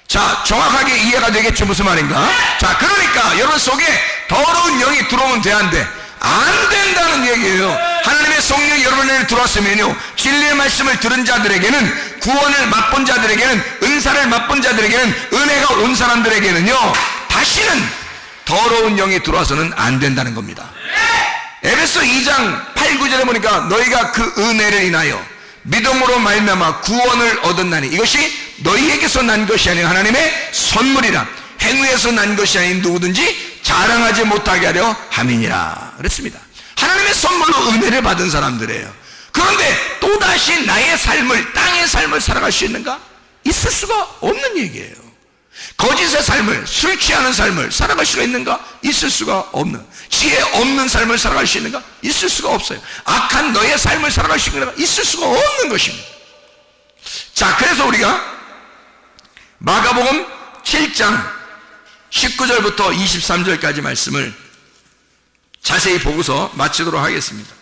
자, 정확하게 이해가 되겠죠? 무슨 말인가? 자, 그러니까 여러분 속에 더러운 영이 들어오면 돼, 안 돼? 안 된다는 얘기예요. 하나님의 성령이 여러분에게 들어왔으면요, 진리의 말씀을 들은 자들에게는, 구원을 맛본 자들에게는, 은사를 맛본 자들에게는, 은혜가 온 사람들에게는요, 다시는 더러운 영이 들어와서는 안 된다는 겁니다. 에베소 2장 8, 9절에 보니까 너희가 그 은혜를 인하여 믿음으로 말미암아 구원을 얻었나니 이것이 너희에게서 난 것이 아니라 하나님의 선물이라. 행위에서 난 것이 아닌 누구든지 자랑하지 못하게 하려 함이니라 그랬습니다. 하나님의 선물로 은혜를 받은 사람들이에요. 그런데 또다시 나의 삶을, 땅의 삶을 살아갈 수 있는가? 있을 수가 없는 얘기예요. 거짓의 삶을, 술 취하는 삶을 살아갈 수가 있는가? 있을 수가 없는, 지혜 없는 삶을 살아갈 수 있는가? 있을 수가 없어요. 악한 너의 삶을 살아갈 수 있는가? 있을 수가 없는 것입니다. 자, 그래서 우리가 마가복음 7장 19절부터 23절까지 말씀을 자세히 보고서 마치도록 하겠습니다.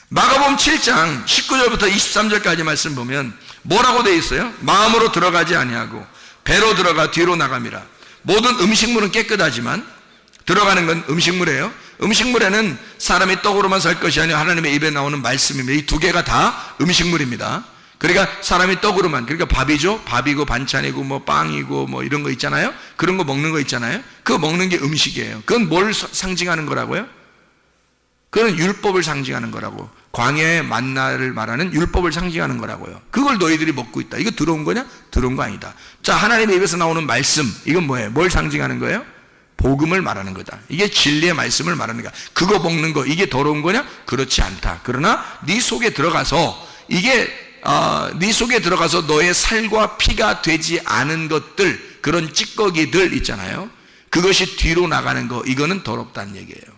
마가복음 7장 19절부터 23절까지 말씀 보면 뭐라고 되어 있어요? 마음으로 들어가지 아니하고 배로 들어가 뒤로 나감이라. 모든 음식물은 깨끗하지만 들어가는 건 음식물이에요. 음식물에는 사람이 떡으로만 살 것이 아니라 하나님의 입에 나오는 말씀입니다. 이 두 개가 다 음식물입니다. 그러니까 사람이 떡으로만, 그러니까 밥이죠. 밥이고 반찬이고 뭐 빵이고 뭐 이런 거 있잖아요. 그런 거 먹는 거 있잖아요. 그거 먹는 게 음식이에요. 그건 뭘 상징하는 거라고요? 그건 율법을 상징하는 거라고. 광야의 만나를 말하는 율법을 상징하는 거라고요. 그걸 너희들이 먹고 있다. 이거 들어온 거냐? 들어온 거 아니다. 자, 하나님의 입에서 나오는 말씀, 이건 뭐예요? 뭘 상징하는 거예요? 복음을 말하는 거다. 이게 진리의 말씀을 말하는 거야. 그거 먹는 거, 이게 더러운 거냐? 그렇지 않다. 그러나 네 속에 들어가서, 이게 네 속에 들어가서 너의 살과 피가 되지 않은 것들, 그런 찌꺼기들 있잖아요. 그것이 뒤로 나가는 거, 이거는 더럽다는 얘기예요.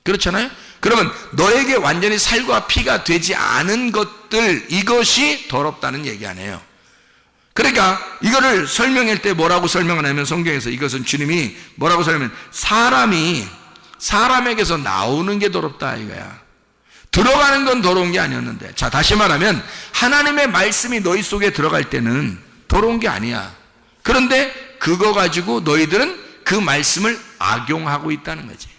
그렇잖아요? 그러면 너에게 완전히 살과 피가 되지 않은 것들, 이것이 더럽다는 얘기 아니에요. 그러니까 이거를 설명할 때 뭐라고 설명하냐면, 성경에서 이것은 주님이 뭐라고 설명하면, 사람에게서 나오는 게 더럽다 이거야. 들어가는 건 더러운 게 아니었는데. 자, 다시 말하면 하나님의 말씀이 너희 속에 들어갈 때는 더러운 게 아니야. 그런데 그거 가지고 너희들은 그 말씀을 악용하고 있다는 거지.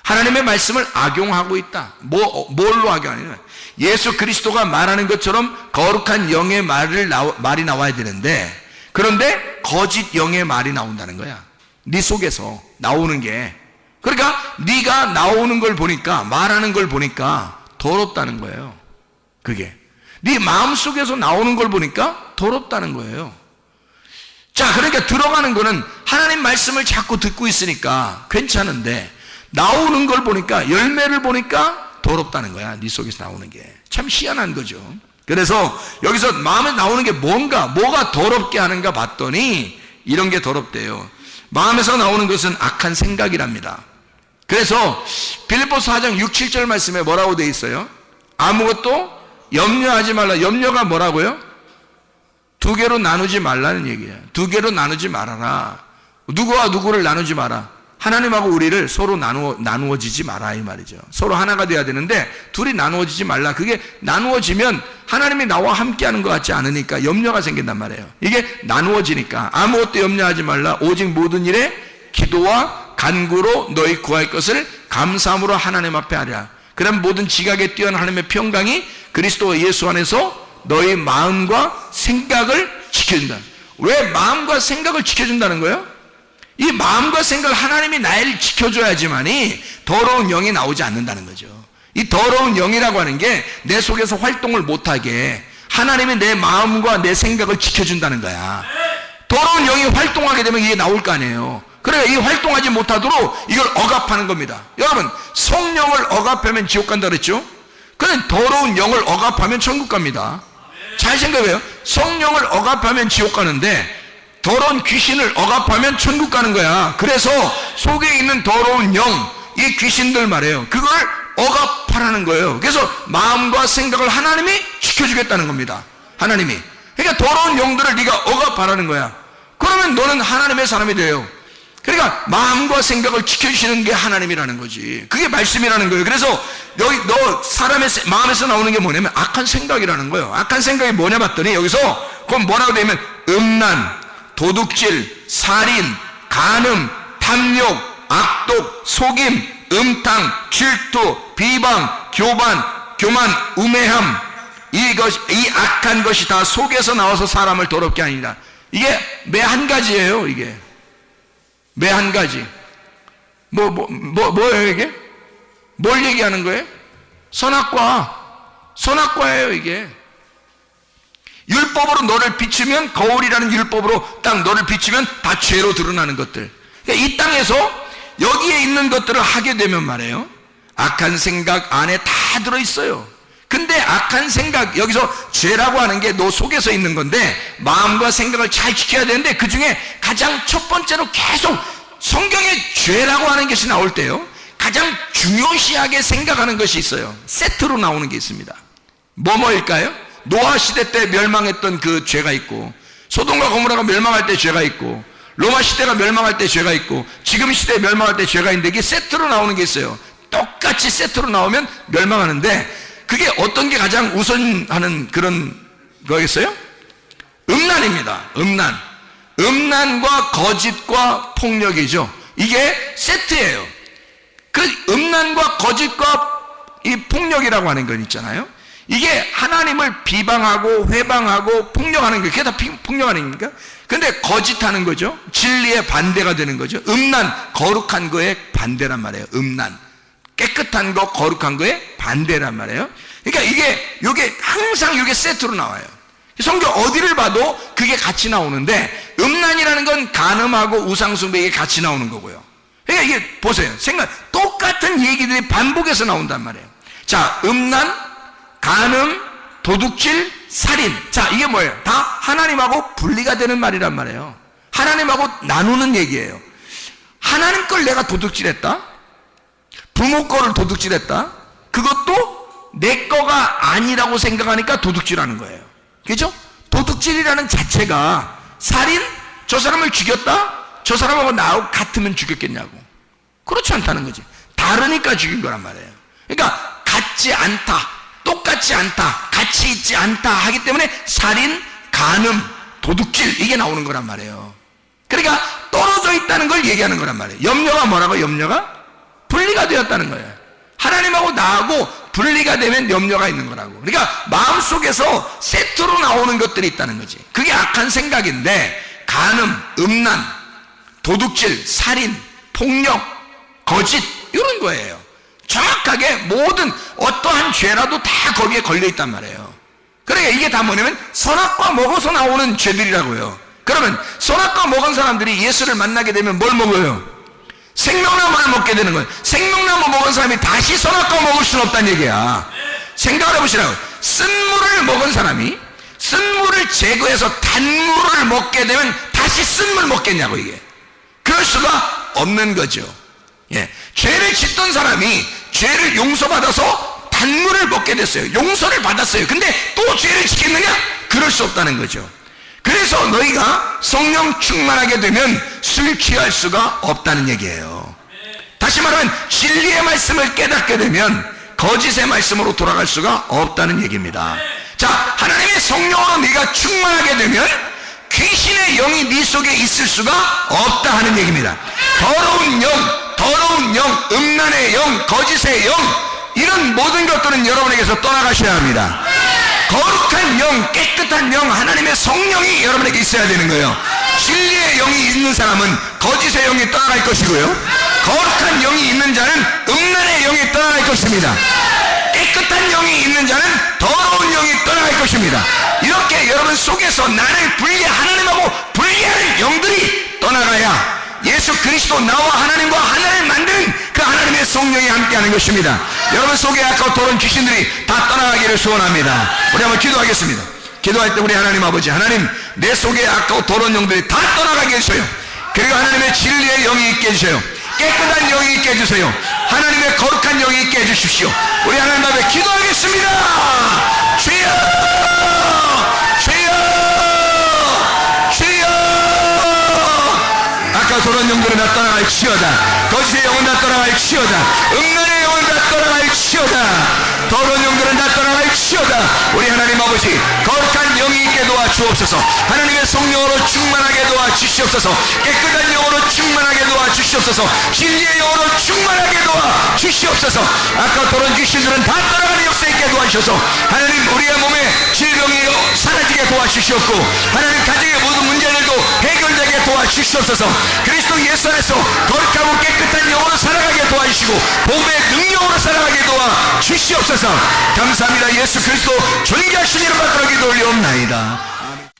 하나님의 말씀을 악용하고 있다. 뭘로 악용하냐? 예수 그리스도가 말하는 것처럼 거룩한 영의 말이 나와야 되는데, 그런데 거짓 영의 말이 나온다는 거야. 네 속에서 나오는 게. 그러니까 네가 나오는 걸 보니까, 말하는 걸 보니까 더럽다는 거예요. 그게 네 마음속에서 나오는 걸 보니까 더럽다는 거예요. 자, 그러니까 들어가는 거는 하나님 말씀을 자꾸 듣고 있으니까 괜찮은데, 나오는 걸 보니까, 열매를 보니까 더럽다는 거야. 네 속에서 나오는 게. 참 희한한 거죠. 그래서 여기서 마음에 나오는 게 뭐가 더럽게 하는가 봤더니 이런 게 더럽대요. 마음에서 나오는 것은 악한 생각이랍니다. 그래서 빌립보서 4장 6, 7절 말씀에 뭐라고 돼 있어요? 아무것도 염려하지 말라. 염려가 뭐라고요? 두 개로 나누지 말라는 얘기예요. 두 개로 나누지 말아라. 누구와 누구를 나누지 마라. 하나님하고 우리를 서로 나누어지지 마라 이 말이죠. 서로 하나가 돼야 되는데 둘이 나누어지지 말라. 그게 나누어지면 하나님이 나와 함께하는 것 같지 않으니까 염려가 생긴단 말이에요. 이게 나누어지니까 아무것도 염려하지 말라. 오직 모든 일에 기도와 간구로 너희 구할 것을 감사함으로 하나님 앞에 하랴. 그럼 모든 지각에 뛰어난 하나님의 평강이 그리스도 예수 안에서 너희 마음과 생각을 지켜준다. 왜 마음과 생각을 지켜준다는 거예요? 이 마음과 생각을 하나님이 나를 지켜줘야지만이 더러운 영이 나오지 않는다는 거죠. 이 더러운 영이라고 하는 게 내 속에서 활동을 못하게 하나님이 내 마음과 내 생각을 지켜준다는 거야. 더러운 영이 활동하게 되면 이게 나올 거 아니에요. 그래, 이 활동하지 못하도록 이걸 억압하는 겁니다. 여러분, 성령을 억압하면 지옥 간다 그랬죠? 그냥 더러운 영을 억압하면 천국 갑니다. 잘 생각해요. 성령을 억압하면 지옥 가는데 더러운 귀신을 억압하면 천국 가는 거야. 그래서 속에 있는 더러운 영, 이 귀신들 말이에요. 그걸 억압하라는 거예요. 그래서 마음과 생각을 하나님이 지켜주겠다는 겁니다. 하나님이. 그러니까 더러운 영들을 네가 억압하라는 거야. 그러면 너는 하나님의 사람이 돼요. 그러니까 마음과 생각을 지켜주시는 게 하나님이라는 거지. 그게 말씀이라는 거예요. 그래서 여기 너 사람의 마음에서 나오는 게 뭐냐면 악한 생각이라는 거예요. 악한 생각이 뭐냐 봤더니 여기서 그건 뭐라고 되면 음란, 도둑질, 살인, 간음, 탐욕, 악독, 속임, 음탕, 질투, 비방, 교만, 우매함, 이 악한 것이 다 속에서 나와서 사람을 더럽게 하니라. 이게 매 한 가지예요. 이게 매 한 가지. 뭐예요 이게? 뭘 얘기하는 거예요? 선악과예요 이게. 율법으로 너를 비추면, 거울이라는 율법으로 딱 너를 비추면 다 죄로 드러나는 것들. 그러니까 이 땅에서 여기에 있는 것들을 하게 되면 말이에요, 악한 생각 안에 다 들어있어요. 근데 악한 생각, 여기서 죄라고 하는 게 너 속에서 있는 건데 마음과 생각을 잘 지켜야 되는데 그 중에 가장 첫 번째로 계속 성경에 죄라고 하는 것이 나올 때요, 가장 중요시하게 생각하는 것이 있어요. 세트로 나오는 게 있습니다. 뭐일까요? 노아 시대 때 멸망했던 그 죄가 있고, 소돔과 고모라가 멸망할 때 죄가 있고, 로마 시대가 멸망할 때 죄가 있고, 지금 시대에 멸망할 때 죄가 있는데 이게 세트로 나오는 게 있어요. 똑같이 세트로 나오면 멸망하는데 그게 어떤 게 가장 우선하는 그런 거겠어요? 음란입니다. 음란과 거짓과 폭력이죠. 이게 세트예요. 그 음란과 거짓과 이 폭력이라고 하는 건 있잖아요. 이게 하나님을 비방하고 회방하고 폭력하는 게, 그게 다 폭력 아닙니까? 근데 거짓하는 거죠. 진리의 반대가 되는 거죠. 음란, 거룩한 거에 반대란 말이에요. 음란, 깨끗한 거, 거룩한 거에 반대란 말이에요. 그러니까 이게 항상 이게 세트로 나와요. 성경 어디를 봐도 그게 같이 나오는데, 음란이라는 건 간음하고 우상숭배에 같이 나오는 거고요. 그러니까 이게 보세요. 똑같은 얘기들이 반복해서 나온단 말이에요. 자, 음란, 간음, 도둑질, 살인. 자, 이게 뭐예요? 다 하나님하고 분리가 되는 말이란 말이에요. 하나님하고 나누는 얘기예요. 하나님 걸 내가 도둑질했다? 부모 거를 도둑질했다? 그것도 내 거가 아니라고 생각하니까 도둑질하는 거예요. 그죠? 도둑질이라는 자체가, 살인? 저 사람을 죽였다? 저 사람하고 나하고 같으면 죽였겠냐고. 그렇지 않다는 거지. 다르니까 죽인 거란 말이에요. 그러니까 같지 않다, 똑같지 않다, 같이 있지 않다 하기 때문에 살인, 간음, 도둑질, 이게 나오는 거란 말이에요. 그러니까 떨어져 있다는 걸 얘기하는 거란 말이에요. 염려가 뭐라고? 염려가 분리가 되었다는 거예요. 하나님하고 나하고 분리가 되면 염려가 있는 거라고. 그러니까 마음속에서 세트로 나오는 것들이 있다는 거지. 그게 악한 생각인데, 간음, 음란, 도둑질, 살인, 폭력, 거짓, 이런 거예요. 정확하게 모든 어떠한 죄라도 다 거기에 걸려있단 말이에요. 그러니까 이게 다 뭐냐면 선악과 먹어서 나오는 죄들이라고요. 그러면 선악과 먹은 사람들이 예수를 만나게 되면 뭘 먹어요? 생명나무를 먹게 되는 거예요. 생명나무 먹은 사람이 다시 선악과 먹을 수는 없다는 얘기야. 생각을 해보시라고. 쓴물을 먹은 사람이 쓴물을 제거해서 단물을 먹게 되면 다시 쓴물 먹겠냐고. 이게 그럴 수가 없는 거죠. 예. 죄를 짓던 사람이 죄를 용서받아서 단물을 먹게 됐어요. 용서를 받았어요. 근데 또 죄를 짓겠느냐? 그럴 수 없다는 거죠. 그래서 너희가 성령 충만하게 되면 술 취할 수가 없다는 얘기예요. 다시 말하면 진리의 말씀을 깨닫게 되면 거짓의 말씀으로 돌아갈 수가 없다는 얘기입니다. 자, 하나님의 성령으로 네가 충만하게 되면 귀신의 영이 네 속에 있을 수가 없다 하는 얘기입니다. 더러운 영, 음란의 영, 거짓의 영, 이런 모든 것들은 여러분에게서 떠나가셔야 합니다. 거룩한 영, 깨끗한 영, 하나님의 성령이 여러분에게 있어야 되는 거예요. 진리의 영이 있는 사람은 거짓의 영이 떠나갈 것이고요, 거룩한 영이 있는 자는 음란의 영이 떠나갈 것입니다. 깨끗한 영이 있는 자는 더러운 영이 떠나갈 것입니다. 이렇게 여러분 속에서 나를 하나님하고 분리하는 영들이 떠나가야 예수 그리스도 나와 하나님과 하나를 만드는 그 하나님의 성령이 함께하는 것입니다. 여러분 속에 아까 더러운 귀신들이 다 떠나가기를 소원합니다. 우리 한번 기도하겠습니다. 기도할 때 우리 하나님 아버지, 하나님 내 속에 아까 더러운 영들이 다 떠나가게 해주세요. 그리고 하나님의 진리의 영이 있게 해주세요. 깨끗한 영이 있게 해주세요. 하나님의 거룩한 영이 있게 해주십시오. 우리 하나님 앞에 기도하겠습니다. 주여, 주여, 주여. 아까 더러운 영들은 다 떠나갈지어다. 거짓의 영은 다 떠나갈지어다. 음란의 영은 다 떠나갈지어다. 더러운 영들은 다 떠나갈지어다. 우리 하나님 아버지, 거룩한 영이 있게 도와주옵소서. 하나님의 성령으로 충만하게 도와주시옵소서. 깨끗한 영으로 충만하게 도와주시옵소서. 진리의 영으로 충만하게 도와주시옵소서. 아까 더러운 귀신들은 다 떠나가는 역사 있게 도와주셔서 하나님 우리의 몸에 질병이 사라지게 도와주시옵고, 하나님 가정의 모든 문제들도 해결되게 도와주시옵소서. 그리스도 예수 안에서 거룩하고 깨끗한 영으로 살아가게 도와주시고 복음의 능력으로 살아가게 도와주시옵소서. 감사합니다. 예수 그리스도 존귀하신 이름 받들어 기도 올리옵나이다.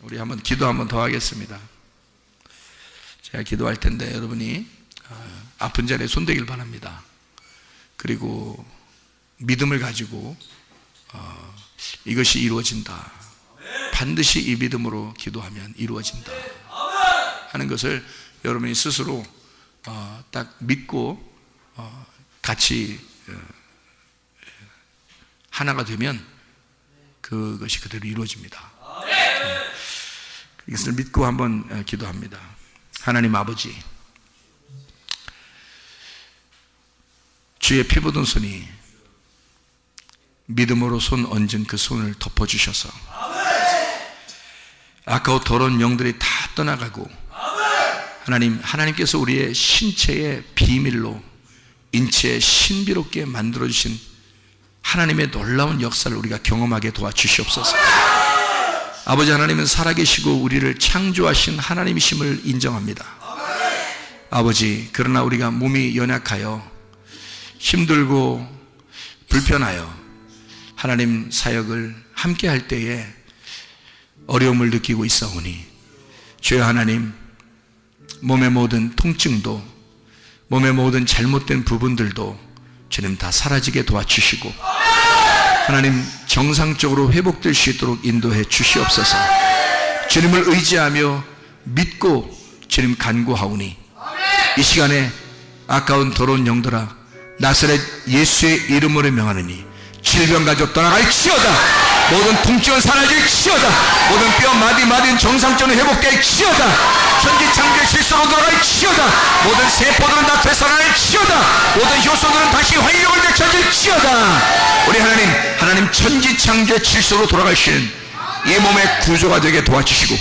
우리 한번 기도 한번 더 하겠습니다. 제가 기도할 텐데 여러분이 아픈 자리에 손대길 바랍니다. 그리고 믿음을 가지고 이것이 이루어진다, 반드시 이 믿음으로 기도하면 이루어진다 하는 것을 여러분이 스스로 딱 믿고 같이 하나가 되면 그것이 그대로 이루어집니다. 이것을 믿고 한번 기도합니다. 하나님 아버지, 주의 피 묻은 손이 믿음으로 손 얹은 그 손을 덮어주셔서 아까워 더러운 영들이 다 떠나가고, 하나님께서 우리의 신체의 비밀로 인체에 신비롭게 만들어주신 하나님의 놀라운 역사를 우리가 경험하게 도와주시옵소서. 아버지 하나님은 살아계시고 우리를 창조하신 하나님이심을 인정합니다. 아버지, 그러나 우리가 몸이 연약하여 힘들고 불편하여 하나님 사역을 함께 할 때에 어려움을 느끼고 있사오니, 주여 하나님, 몸의 모든 통증도, 몸의 모든 잘못된 부분들도 주님 다 사라지게 도와주시고, 하나님 정상적으로 회복될 수 있도록 인도해 주시옵소서. 주님을 의지하며 믿고 주님 간구하오니, 이 시간에 아까운 더러운 영들아, 나사렛 예수의 이름으로 명하느니 질병 가지고 떠나갈지어다. 모든 통증은 사라질지어다. 모든 뼈 마디마디는 정상적으로 회복될지어다. 천지창조의 질서로 돌아갈지어다. 모든 세포들은 다 되살아날지어다. 모든 효소들은 다시 활력을 되찾을지어다. 우리 하나님 천지창조의 질서로 돌아가시는 이 몸의 구조가 되게 도와주시고,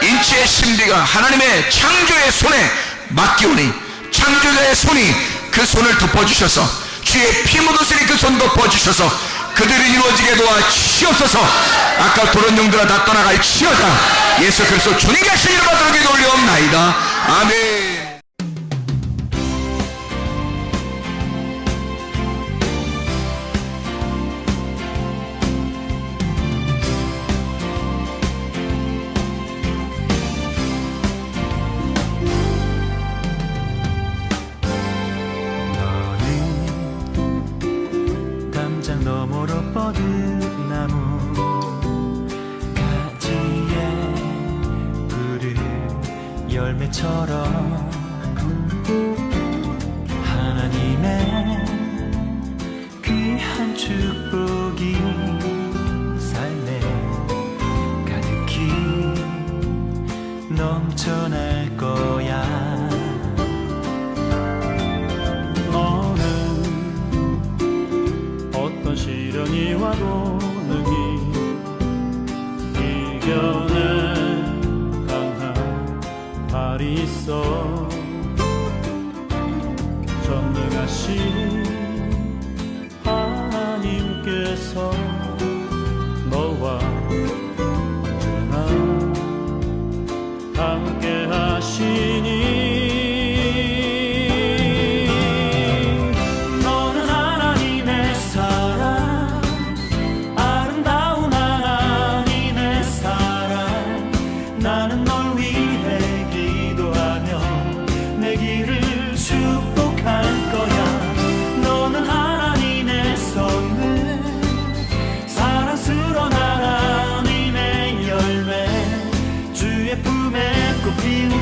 인체의 신비가 하나님의 창조의 손에 맡기오니 창조자의 손이 그 손을 덮어주셔서, 주의 피 묻으시니 그 손 덮어주셔서 그들이 이루어지게 도와주시옵소서. 아까 도른 영들아 다 떠나갈지어다. 예수 그리스도 존귀하신 이름 받들어 기도 올리옵나이다. 아멘. 열매처럼 하나님의 귀한 축복이 삶에 가득히 넘쳐날 거야. 너는 어떤 시련이 와도 능히 이겨낼 강한 발이 있어. 전능하신 하나님께서 너와 언제나 함께 하시니. 너는 하나님의 사랑, 아름다운 하나님의 사랑. 나는 널 위해 기도하며 내 길을 축복할 거야. 너는 하나님의 선물, 사랑스러운 하나님의 열매, 주의 품에 꽃피는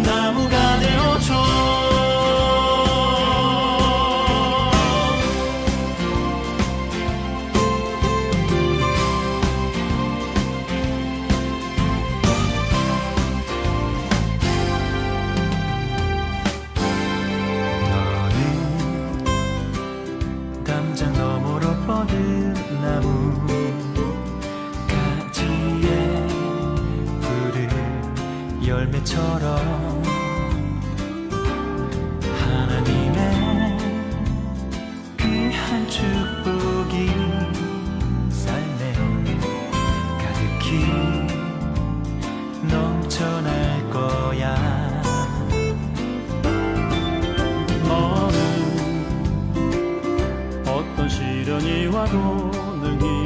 나무가 되어줘. 담장 너머로 뻗은 나무 가지에 푸른 열매처럼 하나님의 귀한 축복이 삶에 가득히 넘쳐날 거야. 너는 어떤 시련이 와도 능히